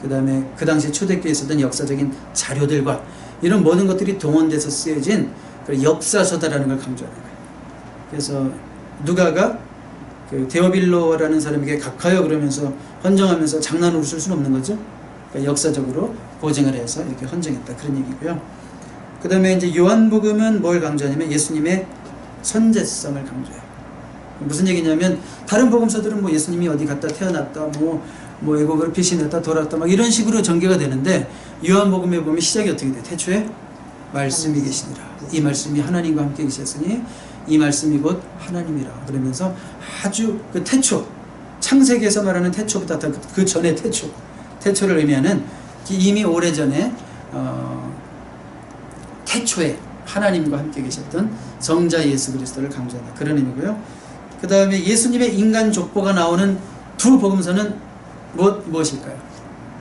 그 다음에 그 당시 초대교회에 있었던 역사적인 자료들과 이런 모든 것들이 동원돼서 쓰여진 그 역사서다라는 걸 강조하는 거예요. 그래서 누가가 그 데오빌로라는 사람에게 각하여 그러면서 헌정하면서 장난으로 쓸 수는 없는 거죠. 그러니까 역사적으로 보증을 해서 이렇게 헌정했다 그런 얘기고요. 그 다음에 이제 요한복음은 뭘 강조하냐면 예수님의 선제성을 강조해요. 무슨 얘기냐면 다른 복음서들은 뭐 예수님이 어디 갔다 태어났다 뭐 애국을 피신했다 돌아왔다 막 이런 식으로 전개가 되는데, 요한복음에 보면 시작이 어떻게 돼? 태초에 말씀이 계시니라. 이 말씀이 하나님과 함께 계셨으니 이 말씀이 곧 하나님이라. 그러면서 아주 그 태초, 창세기에서 말하는 태초보다 더 그 전에 태초를 의미하는 이미 오래전에 태초에 하나님과 함께 계셨던 성자 예수 그리스도를 강조한다 그런 의미고요. 그 다음에 예수님의 인간 족보가 나오는 두 복음서는 무엇일까요?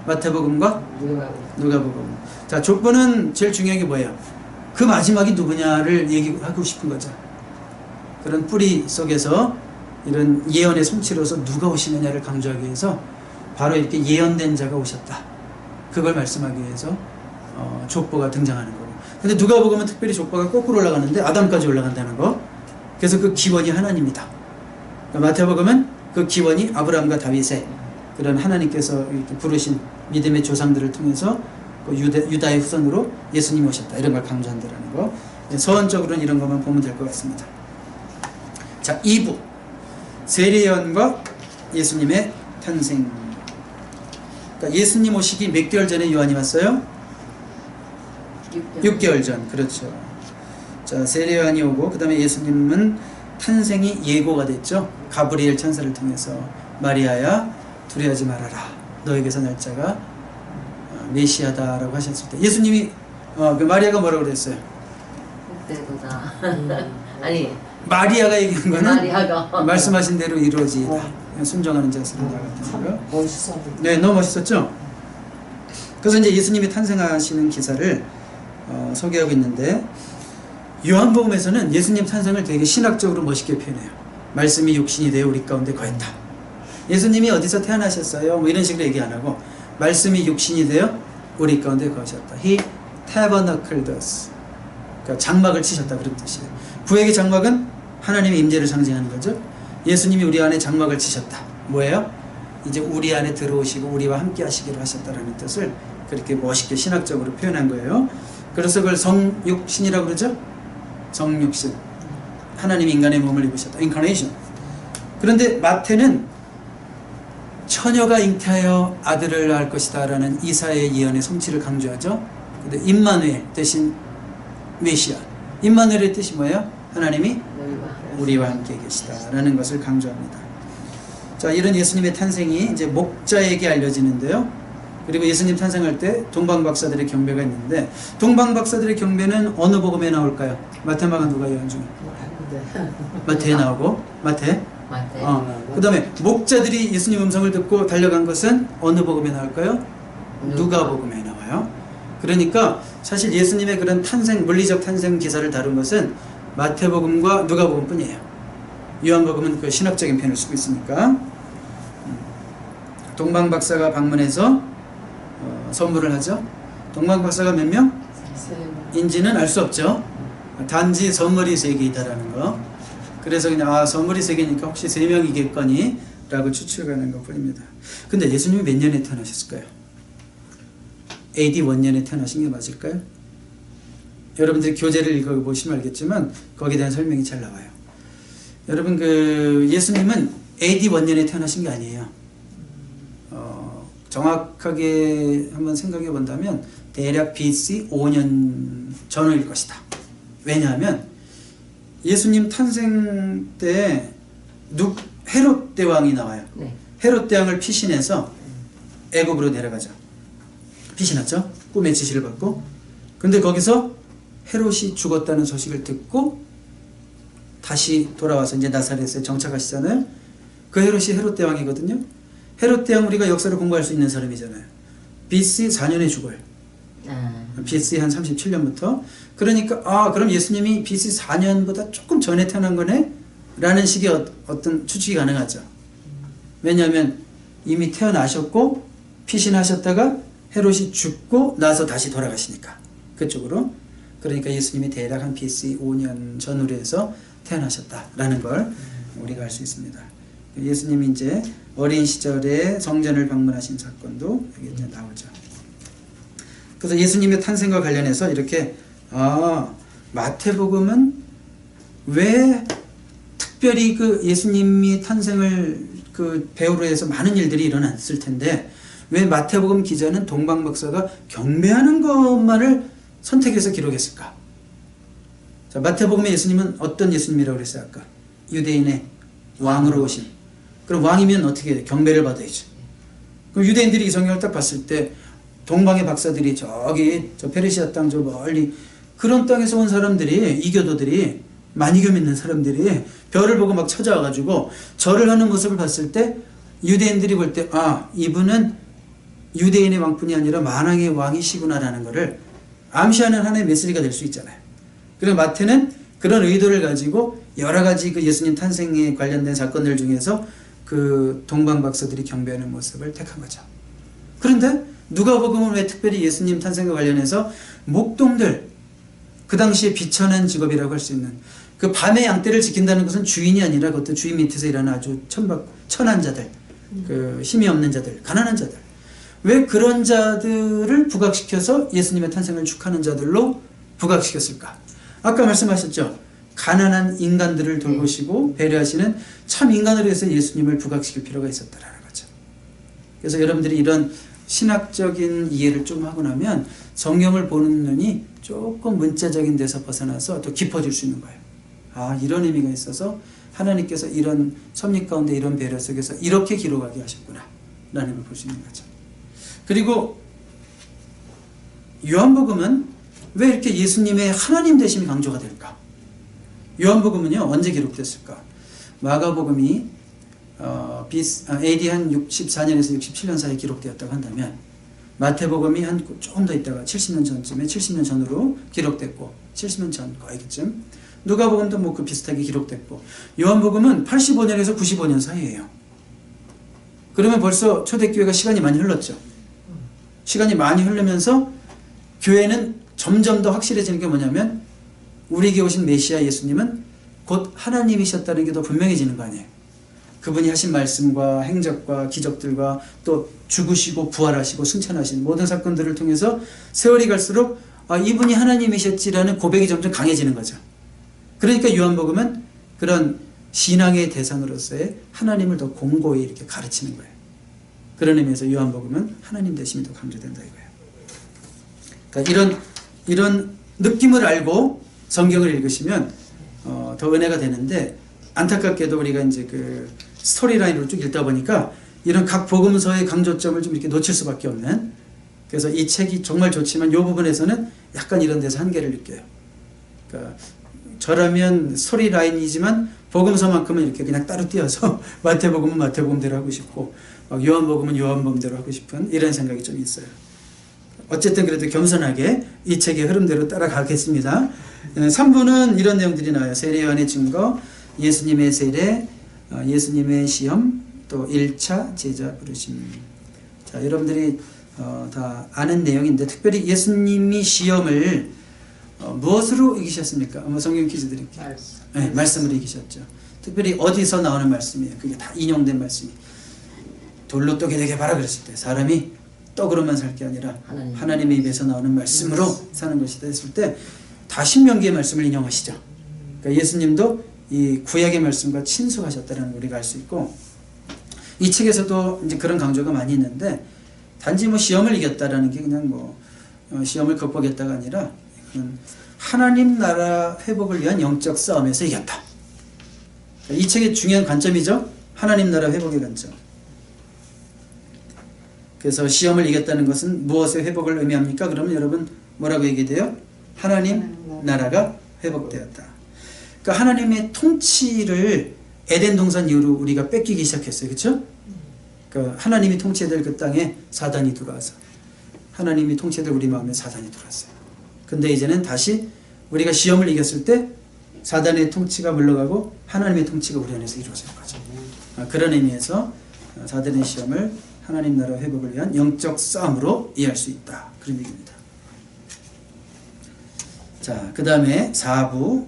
마태복음과 누가복음. 자, 족보는 제일 중요한 게 뭐예요? 그 마지막이 누구냐를 얘기하고 싶은 거죠. 그런 뿌리 속에서 이런 예언의 성취로서 누가 오시느냐를 강조하기 위해서 바로 이렇게 예언된 자가 오셨다. 그걸 말씀하기 위해서 족보가 등장하는 거고. 근데 누가복음은 특별히 족보가 거꾸로 올라가는데 아담까지 올라간다는 거. 그래서 그 기원이 하나님이다. 마태복음은 그 기원이 아브라함과 다윗의 그런 하나님께서 이렇게 부르신 믿음의 조상들을 통해서 유다의 후손으로 예수님이 오셨다. 이런 걸 강조한다는 거. 서원적으로는 이런 것만 보면 될 것 같습니다. 자, 2부. 세례요한과 예수님의 탄생. 그러니까 예수님 오시기 몇 개월 전에 요한이 왔어요? 6개월 전. 그렇죠. 자, 세례요한이 오고 그 다음에 예수님은 탄생이 예고가 됐죠. 가브리엘 천사를 통해서 마리아야 두려워하지 말아라. 너에게서 날 자가 메시아다라고 하셨을 때 예수님이 그 마리아가 뭐라고 그랬어요? 그때보다 아니 마리아가 얘기한 거는 마리아가 말씀하신 대로 이루어지이다. 순종하는 자스를 나갔다고요. 멋있어. 네, 너무 멋있었죠. 그래서 이제 예수님이 탄생하시는 기사를 소개하고 있는데, 요한복음에서는 예수님 탄생을 되게 신학적으로 멋있게 표현해요. 말씀이 육신이 되어 우리 가운데 거했다. 예수님이 어디서 태어나셨어요? 뭐 이런 식으로 얘기 안 하고 말씀이 육신이 되어 우리 가운데 거하셨다. He tabernacled us. 그러니까 장막을 치셨다 그런 뜻이에요. 구약의 장막은 하나님의 임재를 상징하는 거죠. 예수님이 우리 안에 장막을 치셨다. 뭐예요? 이제 우리 안에 들어오시고 우리와 함께 하시기로 하셨다라는 뜻을 그렇게 멋있게 신학적으로 표현한 거예요. 그래서 그걸 성육신이라고 그러죠. 성육신. 하나님이 인간의 몸을 입으셨다. 인카네이션. 그런데 마태는 처녀가 잉태하여 아들을 낳을 것이다 라는 이사야의 예언의 성취를 강조하죠. 근데 임마누엘 대신 메시아. 임마누엘의 뜻이 뭐예요? 하나님이 우리와 함께 계시다 라는 것을 강조합니다. 자, 이런 예수님의 탄생이 이제 목자에게 알려지는데요. 그리고 예수님 탄생할 때 동방박사들의 경배가 있는데, 동방박사들의 경배는 어느 복음에 나올까요? 마태, 마가, 누가, 요한 중에? 마태에 나오고, 마태. 그 다음에 목자들이 예수님 음성을 듣고 달려간 것은 어느 복음에 나올까요? 누가복음에 나와요. 그러니까 사실 예수님의 그런 탄생, 물리적 탄생 기사를 다룬 것은 마태복음과 누가복음 뿐이에요. 요한복음은 그 신학적인 표현을 쓰고 있으니까. 동방박사가 방문해서 선물을 하죠. 동방박사가 몇 명? 인지는 알 수 없죠. 단지 선물이 3개이다라는 거. 그래서 그냥 선물이 3개니까 혹시 3명이겠거니 라고 추측하는 것 뿐입니다. 근데 예수님이 몇 년에 태어나셨을까요? AD 1년에 태어나신 게 맞을까요? 여러분들이 교재를 읽어보시면 알겠지만 거기에 대한 설명이 잘 나와요. 여러분, 그 예수님은 AD 1년에 태어나신 게 아니에요. 정확하게 한번 생각해 본다면 대략 BC 5년 전일 것이다. 왜냐하면 예수님 탄생 때 헤롯 대왕이 나와요. 네. 헤롯 대왕을 피신해서 애굽으로 내려가죠. 피신했죠. 꿈의 지시를 받고. 근데 거기서 헤롯이 죽었다는 소식을 듣고 다시 돌아와서 이제 나사렛에 정착하시잖아요. 그 헤롯이 헤롯 대왕이거든요. 헤롯 대왕 우리가 역사를 공부할 수 있는 사람이잖아요. BC 4년에 죽어요. BC 한 37년부터. 그러니까 그럼 예수님이 BC 4년보다 조금 전에 태어난 거네? 라는 식의 어떤 추측이 가능하죠. 왜냐하면 이미 태어나셨고 피신하셨다가 헤롯이 죽고 나서 다시 돌아가시니까 그쪽으로. 그러니까 예수님이 대략 한 BC 5년 전후로 해서 태어나셨다라는 걸 우리가 알 수 있습니다. 예수님이 이제 어린 시절에 성전을 방문하신 사건도 여기 이제 나오죠. 그래서 예수님의 탄생과 관련해서 이렇게 마태복음은 왜 특별히 그 예수님이 탄생을 그 배우로 해서 많은 일들이 일어났을 텐데 왜 마태복음 기자는 동방박사가 경배하는 것만을 선택해서 기록했을까? 자, 마태복음의 예수님은 어떤 예수님이라고 그랬어요? 아까 유대인의 왕으로 오신. 그럼 왕이면 어떻게 해요? 경배를 받아야죠. 그럼 유대인들이 이 성경을 딱 봤을 때 동방의 박사들이 저기 저 페르시아 땅 저 멀리 그런 땅에서 온 사람들이 이교도들이 만이교 믿는 사람들이 별을 보고 막 찾아와가지고 절을 하는 모습을 봤을 때 유대인들이 볼 때 이분은 유대인의 왕뿐이 아니라 만왕의 왕이시구나라는 것을 암시하는 하나의 메시지가 될 수 있잖아요. 그리고 마태는 그런 의도를 가지고 여러 가지 그 예수님 탄생에 관련된 사건들 중에서 그 동방 박사들이 경배하는 모습을 택한 거죠. 그런데 누가복음은 왜 특별히 예수님 탄생과 관련해서 목동들, 그 당시에 비천한 직업이라고 할 수 있는 그 밤에 양떼를 지킨다는 것은 주인이 아니라 그것도 주인 밑에서 일하는 아주 천한 자들, 그 힘이 없는 자들, 가난한 자들, 왜 그런 자들을 부각시켜서 예수님의 탄생을 축하하는 자들로 부각시켰을까? 아까 말씀하셨죠. 가난한 인간들을 돌보시고 배려하시는 참 인간으로 해서 예수님을 부각시킬 필요가 있었다라는 거죠. 그래서 여러분들이 이런 신학적인 이해를 좀 하고 나면 성경을 보는 눈이 조금 문자적인 데서 벗어나서 또 깊어질 수 있는 거예요. 이런 의미가 있어서 하나님께서 이런 섭리 가운데 이런 배려 속에서 이렇게 기록하게 하셨구나 라는 걸 볼 수 있는 거죠. 그리고 요한복음은 왜 이렇게 예수님의 하나님 되심이 강조가 될까? 요한복음은요 언제 기록됐을까? 마가복음이 AD 한 64년에서 67년 사이에 기록되었다고 한다면 마태복음이 한 조금 더 있다가 70년 전쯤에 70년 전으로 기록됐고 70년 전 거의 그쯤 누가복음도 뭐 그 비슷하게 기록됐고 요한복음은 85년에서 95년 사이에요. 그러면 벌써 초대교회가 시간이 많이 흘렀죠. 시간이 많이 흐르면서 교회는 점점 더 확실해지는 게 뭐냐면 우리에게 오신 메시아 예수님은 곧 하나님이셨다는 게 더 분명해지는 거 아니에요. 그분이 하신 말씀과 행적과 기적들과 또 죽으시고 부활하시고 승천하신 모든 사건들을 통해서 세월이 갈수록 이분이 하나님이셨지라는 고백이 점점 강해지는 거죠. 그러니까 요한복음은 그런 신앙의 대상으로서의 하나님을 더 공고히 이렇게 가르치는 거예요. 그런 의미에서 요한복음은 하나님 되심이 더 강조된다 이거예요. 그러니까 이런 느낌을 알고 성경을 읽으시면 더 은혜가 되는데 안타깝게도 우리가 이제 그 스토리라인으로 쭉 읽다 보니까 이런 각 복음서의 강조점을 좀 이렇게 놓칠 수밖에 없는, 그래서 이 책이 정말 좋지만 이 부분에서는 약간 이런 데서 한계를 느껴요. 그러니까 저라면 스토리라인이지만 복음서만큼은 이렇게 그냥 따로 띄어서 마태복음은 마태복음대로 하고 싶고 요한복음은 요한복음대로 하고 싶은 이런 생각이 좀 있어요. 어쨌든 그래도 겸손하게 이 책의 흐름대로 따라가겠습니다. 3부는 이런 내용들이 나와요. 세례 요한의 증거, 예수님의 세례, 예수님의 시험, 또 1차 제자 부르심. 자, 여러분들이 다 아는 내용인데 특별히 예수님이 시험을 무엇으로 이기셨습니까? 성경 퀴즈 드릴게요. 네, 말씀으로 이기셨죠. 특별히 어디서 나오는 말씀이에요? 그게 다 인용된 말씀이. 돌로 떡이 되게 봐라 그랬을 때 사람이 떡으로만 살 게 아니라 하나님의 입에서 나오는 말씀으로 사는 것이다 했을 때 다 신명기의 말씀을 인용하시죠. 그러니까 예수님도 이 구약의 말씀과 친숙하셨다는 걸 우리가 알 수 있고, 이 책에서도 이제 그런 강조가 많이 있는데 단지 뭐 시험을 이겼다라는 게 그냥 뭐 시험을 극복했다가 아니라 하나님 나라 회복을 위한 영적 싸움에서 이겼다. 이 책의 중요한 관점이죠. 하나님 나라 회복의 관점. 그래서 시험을 이겼다는 것은 무엇의 회복을 의미합니까? 그러면 여러분 뭐라고 얘기돼요? 하나님 나라가 회복되었다. 그러니까 하나님의 통치를 에덴 동산 이후로 우리가 뺏기기 시작했어요. 그렇죠? 그러니까 하나님이 통치해야 될 그 땅에 사단이 들어와서 하나님이 통치해야 될 우리 마음에 사단이 들어왔어요. 근데 이제는 다시 우리가 시험을 이겼을 때 사단의 통치가 물러가고 하나님의 통치가 우리 안에서 이루어지는 거죠. 그런 의미에서 사단의 시험을 하나님 나라 회복을 위한 영적 싸움으로 이해할 수 있다. 그런 얘기입니다. 자, 그 다음에 4부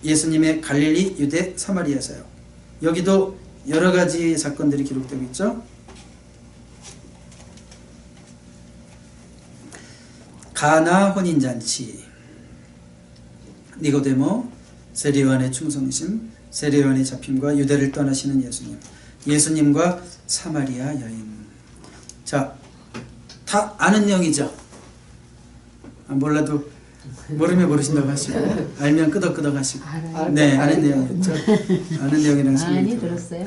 예수님의 갈릴리, 유대, 사마리아 사역. 여기도 여러 가지 사건들이 기록되고 있죠. 가나 혼인잔치, 니고데모, 세례요한의 충성심, 세례요한의 잡힘과 유대를 떠나시는 예수님, 예수님과 사마리아 여인. 자, 다 아는 내용이죠. 몰라도 모르면 모르신다고 하시고 알면 끄덕끄덕 하시고. 네, 아는 내용이었죠. 아는 내용이라는 많이 들었어요.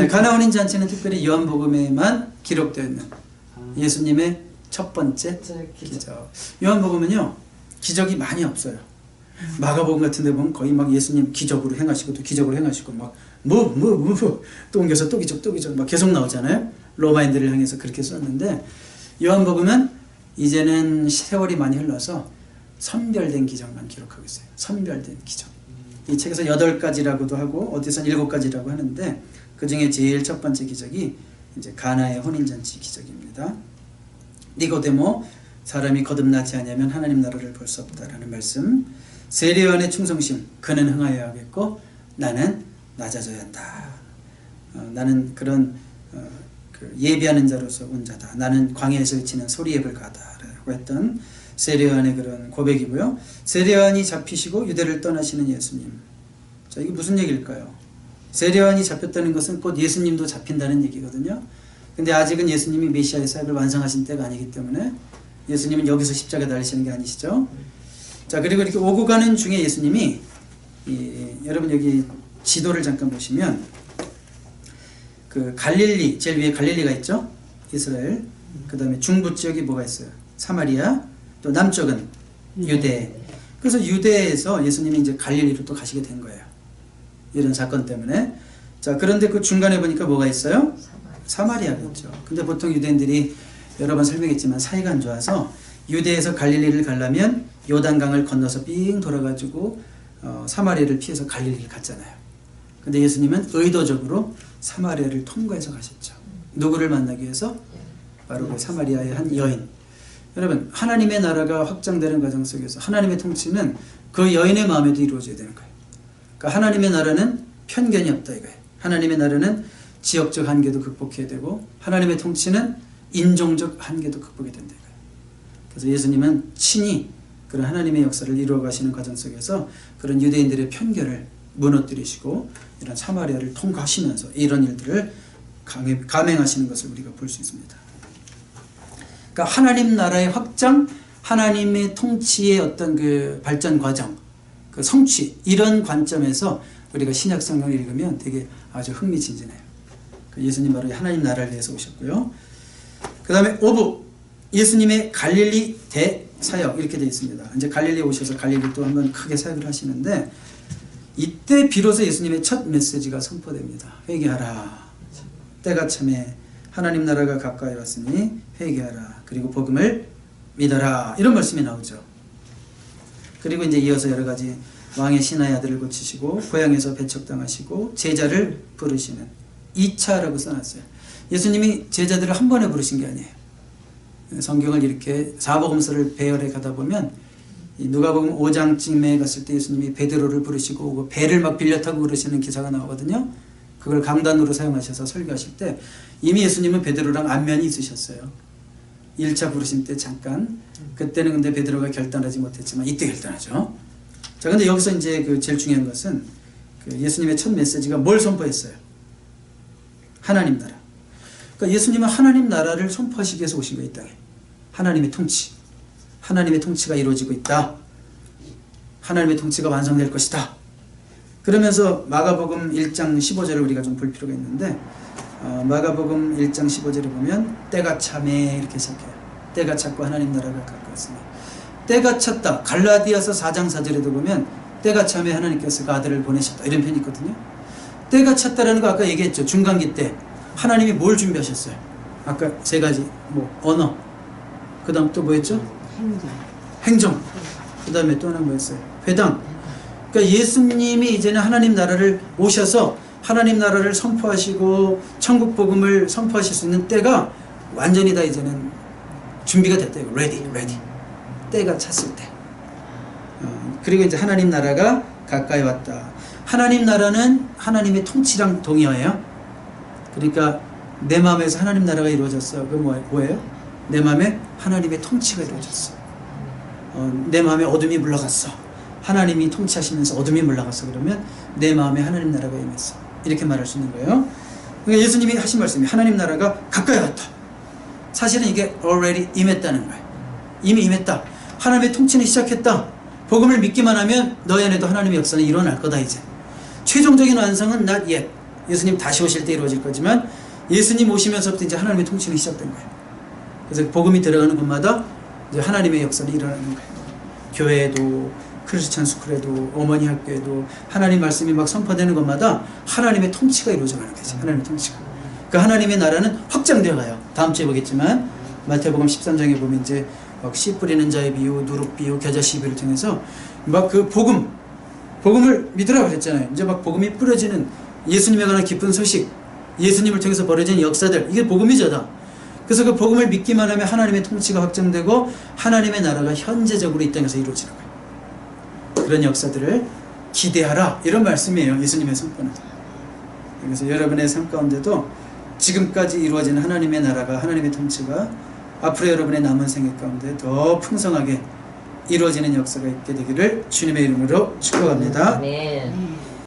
가나 혼인잔치는 특별히 요한복음에만 기록되어 있는 예수님의 첫 번째 기적. 요한복음은요 기적이 많이 없어요. 마가복음 같은 데 보면 거의 막 예수님 기적으로 행하시고 또 기적으로 행하시고 막 또 옮겨서 또 기적 막 계속 나오잖아요. 로마인들을 향해서 그렇게 썼는데 요한복음은 이제는 세월이 많이 흘러서 선별된 기적만 기록하고 있어요. 선별된 기적. 이 책에서 8가지라고도 하고 어디선 7가지라고 하는데 그 중에 제일 첫 번째 기적이 이제 가나의 혼인잔치 기적입니다. 니고데모, 사람이 거듭나지 않으면 하나님 나라를 볼 수 없다라는 말씀. 세례요한의 충성심, 그는 흥하여야 하겠고 나는 낮아져야 한다. 나는 그런 그 예비하는 자로서 온 자다. 나는 광야에서 외치는 소리의 불가다라고 했던 세례요한의 그런 고백이고요. 세례요한이 잡히시고 유대를 떠나시는 예수님. 자, 이게 무슨 얘기일까요? 세례요한이 잡혔다는 것은 곧 예수님도 잡힌다는 얘기거든요. 근데 아직은 예수님이 메시아의 사역을 완성하신 때가 아니기 때문에 예수님은 여기서 십자가에 달리시는 게 아니시죠. 자, 그리고 이렇게 오고 가는 중에 예수님이 여러분 여기 지도를 잠깐 보시면 그 갈릴리, 제일 위에 갈릴리가 있죠. 이스라엘. 그 다음에 중부 지역이 뭐가 있어요? 사마리아. 또 남쪽은 유대. 그래서 유대에서 예수님이 이제 갈릴리로 또 가시게 된 거예요. 이런 사건 때문에. 자, 그런데 그 중간에 보니까 뭐가 있어요? 사마리아가 있죠. 근데 보통 유대인들이 여러 번 설명했지만 사이가 안 좋아서 유대에서 갈릴리를 가려면 요단강을 건너서 삥 돌아가지고 사마리아를 피해서 갈릴리를 갔잖아요. 근데 예수님은 의도적으로 사마리아를 통과해서 가셨죠. 누구를 만나기 위해서? 바로 그 사마리아의 한 여인. 여러분, 하나님의 나라가 확장되는 과정 속에서 하나님의 통치는 그 여인의 마음에도 이루어져야 되는 거예요. 그러니까 하나님의 나라는 편견이 없다 이거예요. 하나님의 나라는 지역적 한계도 극복해야 되고 하나님의 통치는 인종적 한계도 극복해야 된다 이거예요. 그래서 예수님은 친히 그런 하나님의 역사를 이루어 가시는 과정 속에서 그런 유대인들의 편견을 무너뜨리시고 이런 사마리아를 통과하시면서 이런 일들을 감행하시는 것을 우리가 볼 수 있습니다. 그러니까 하나님 나라의 확장, 하나님의 통치의 어떤 그 발전 과정, 그 성취, 이런 관점에서 우리가 신약 성경을 읽으면 되게 아주 흥미진진해요. 예수님 바로 하나님 나라를 위해서 오셨고요. 그 다음에 5부 예수님의 갈릴리 대사역 이렇게 되어 있습니다. 이제 갈릴리에 오셔서 갈릴리 또 한번 크게 사역을 하시는데 이때 비로소 예수님의 첫 메시지가 선포됩니다. 회개하라. 때가 참에 하나님 나라가 가까이 왔으니 회개하라. 그리고 복음을 믿어라. 이런 말씀이 나오죠. 그리고 이제 이어서 여러 가지 왕의 신하의 아들을 고치시고 고향에서 배척당하시고 제자를 부르시는 2차라고 써놨어요. 예수님이 제자들을 한 번에 부르신 게 아니에요. 성경을 이렇게 사복음서를 배열해 가다 보면 누가복음 5장쯤에 갔을 때 예수님이 베드로를 부르시고 배를 막 빌려 타고 그러시는 기사가 나오거든요. 그걸 강단으로 사용하셔서 설교하실 때 이미 예수님은 베드로랑 안면이 있으셨어요. 1차 부르심 때 잠깐. 그때는 근데 베드로가 결단하지 못했지만 이때 결단하죠. 자, 근데 여기서 이제 그 제일 중요한 것은 그 예수님의 첫 메시지가 뭘 선포했어요? 하나님 나라. 그러니까 예수님은 하나님 나라를 선포하시기 위해서 오신 거예요, 이 땅에. 하나님의 통치. 하나님의 통치가 이루어지고 있다. 하나님의 통치가 완성될 것이다. 그러면서 마가복음 1장 15절을 우리가 좀 볼 필요가 있는데 마가복음 1장 15절에 보면 때가 참에 이렇게 시작해요. 때가 찼고 하나님 나라가 가까웠으니 때가 찼다. 갈라디아서 4장 4절에도 보면 때가 차면 하나님께서 그 아들을 보내셨다 이런 편이 있거든요. 때가 찼다라는 거 아까 얘기했죠. 중간기 때 하나님이 뭘 준비하셨어요? 아까 세 가지 뭐 언어, 그 다음 또 뭐였죠? 행정. 그 다음에 또 하나 뭐였어요? 회당. 그러니까 예수님이 이제는 하나님 나라를 오셔서 하나님 나라를 선포하시고 천국 복음을 선포하실 수 있는 때가 완전히 다 이제는 준비가 됐다. ready. 때가 찼을 때. 그리고 이제 하나님 나라가 가까이 왔다. 하나님 나라는 하나님의 통치랑 동의어예요. 그러니까 내 마음에서 하나님 나라가 이루어졌어. 그 뭐예요? 내 마음에 하나님의 통치가 이루어졌어. 내 마음에 어둠이 물러갔어. 하나님이 통치하시면서 어둠이 물러갔어. 그러면 내 마음에 하나님 나라가 임했어. 이렇게 말할 수 있는 거예요. 그러니까 예수님이 하신 말씀이 하나님 나라가 가까이 왔다. 사실은 이게 already 임했다는 거예요. 이미 임했다. 하나님의 통치는 시작했다. 복음을 믿기만 하면 너희 안에도 하나님의 역사는 일어날 거다 이제. 최종적인 완성은 not yet. 예수님 다시 오실 때 이루어질 거지만 예수님 오시면서부터 이제 하나님의 통치는 시작된 거예요. 그래서 복음이 들어가는 곳마다 이제 하나님의 역사는 일어나는 거예요. 교회에도 크리스찬 스쿨에도 어머니 학교에도 하나님 말씀이 막 선포되는 것마다 하나님의 통치가 이루어져 가는 거죠. 하나님의 통치가. 그 하나님의 나라는 확장되어 가요. 다음 주에 보겠지만 마태복음 13장에 보면 이제 막 씨 뿌리는 자의 비유, 누룩 비유, 겨자 씨비를 통해서 막 그 복음을 믿으라고 그랬잖아요. 이제 막 복음이 뿌려지는 예수님에 관한 기쁜 소식, 예수님을 통해서 벌어지는 역사들, 이게 복음이죠 다. 그래서 그 복음을 믿기만 하면 하나님의 통치가 확정되고 하나님의 나라가 현재적으로 이 땅에서 이루어지는 거예요. 그런 역사들을 기대하라 이런 말씀이에요. 예수님의 선포는. 그래서 여러분의 삶 가운데도 지금까지 이루어지는 하나님의 나라가, 하나님의 통치가 앞으로 여러분의 남은 생애 가운데 더 풍성하게 이루어지는 역사가 있게 되기를 주님의 이름으로 축복합니다. 아멘.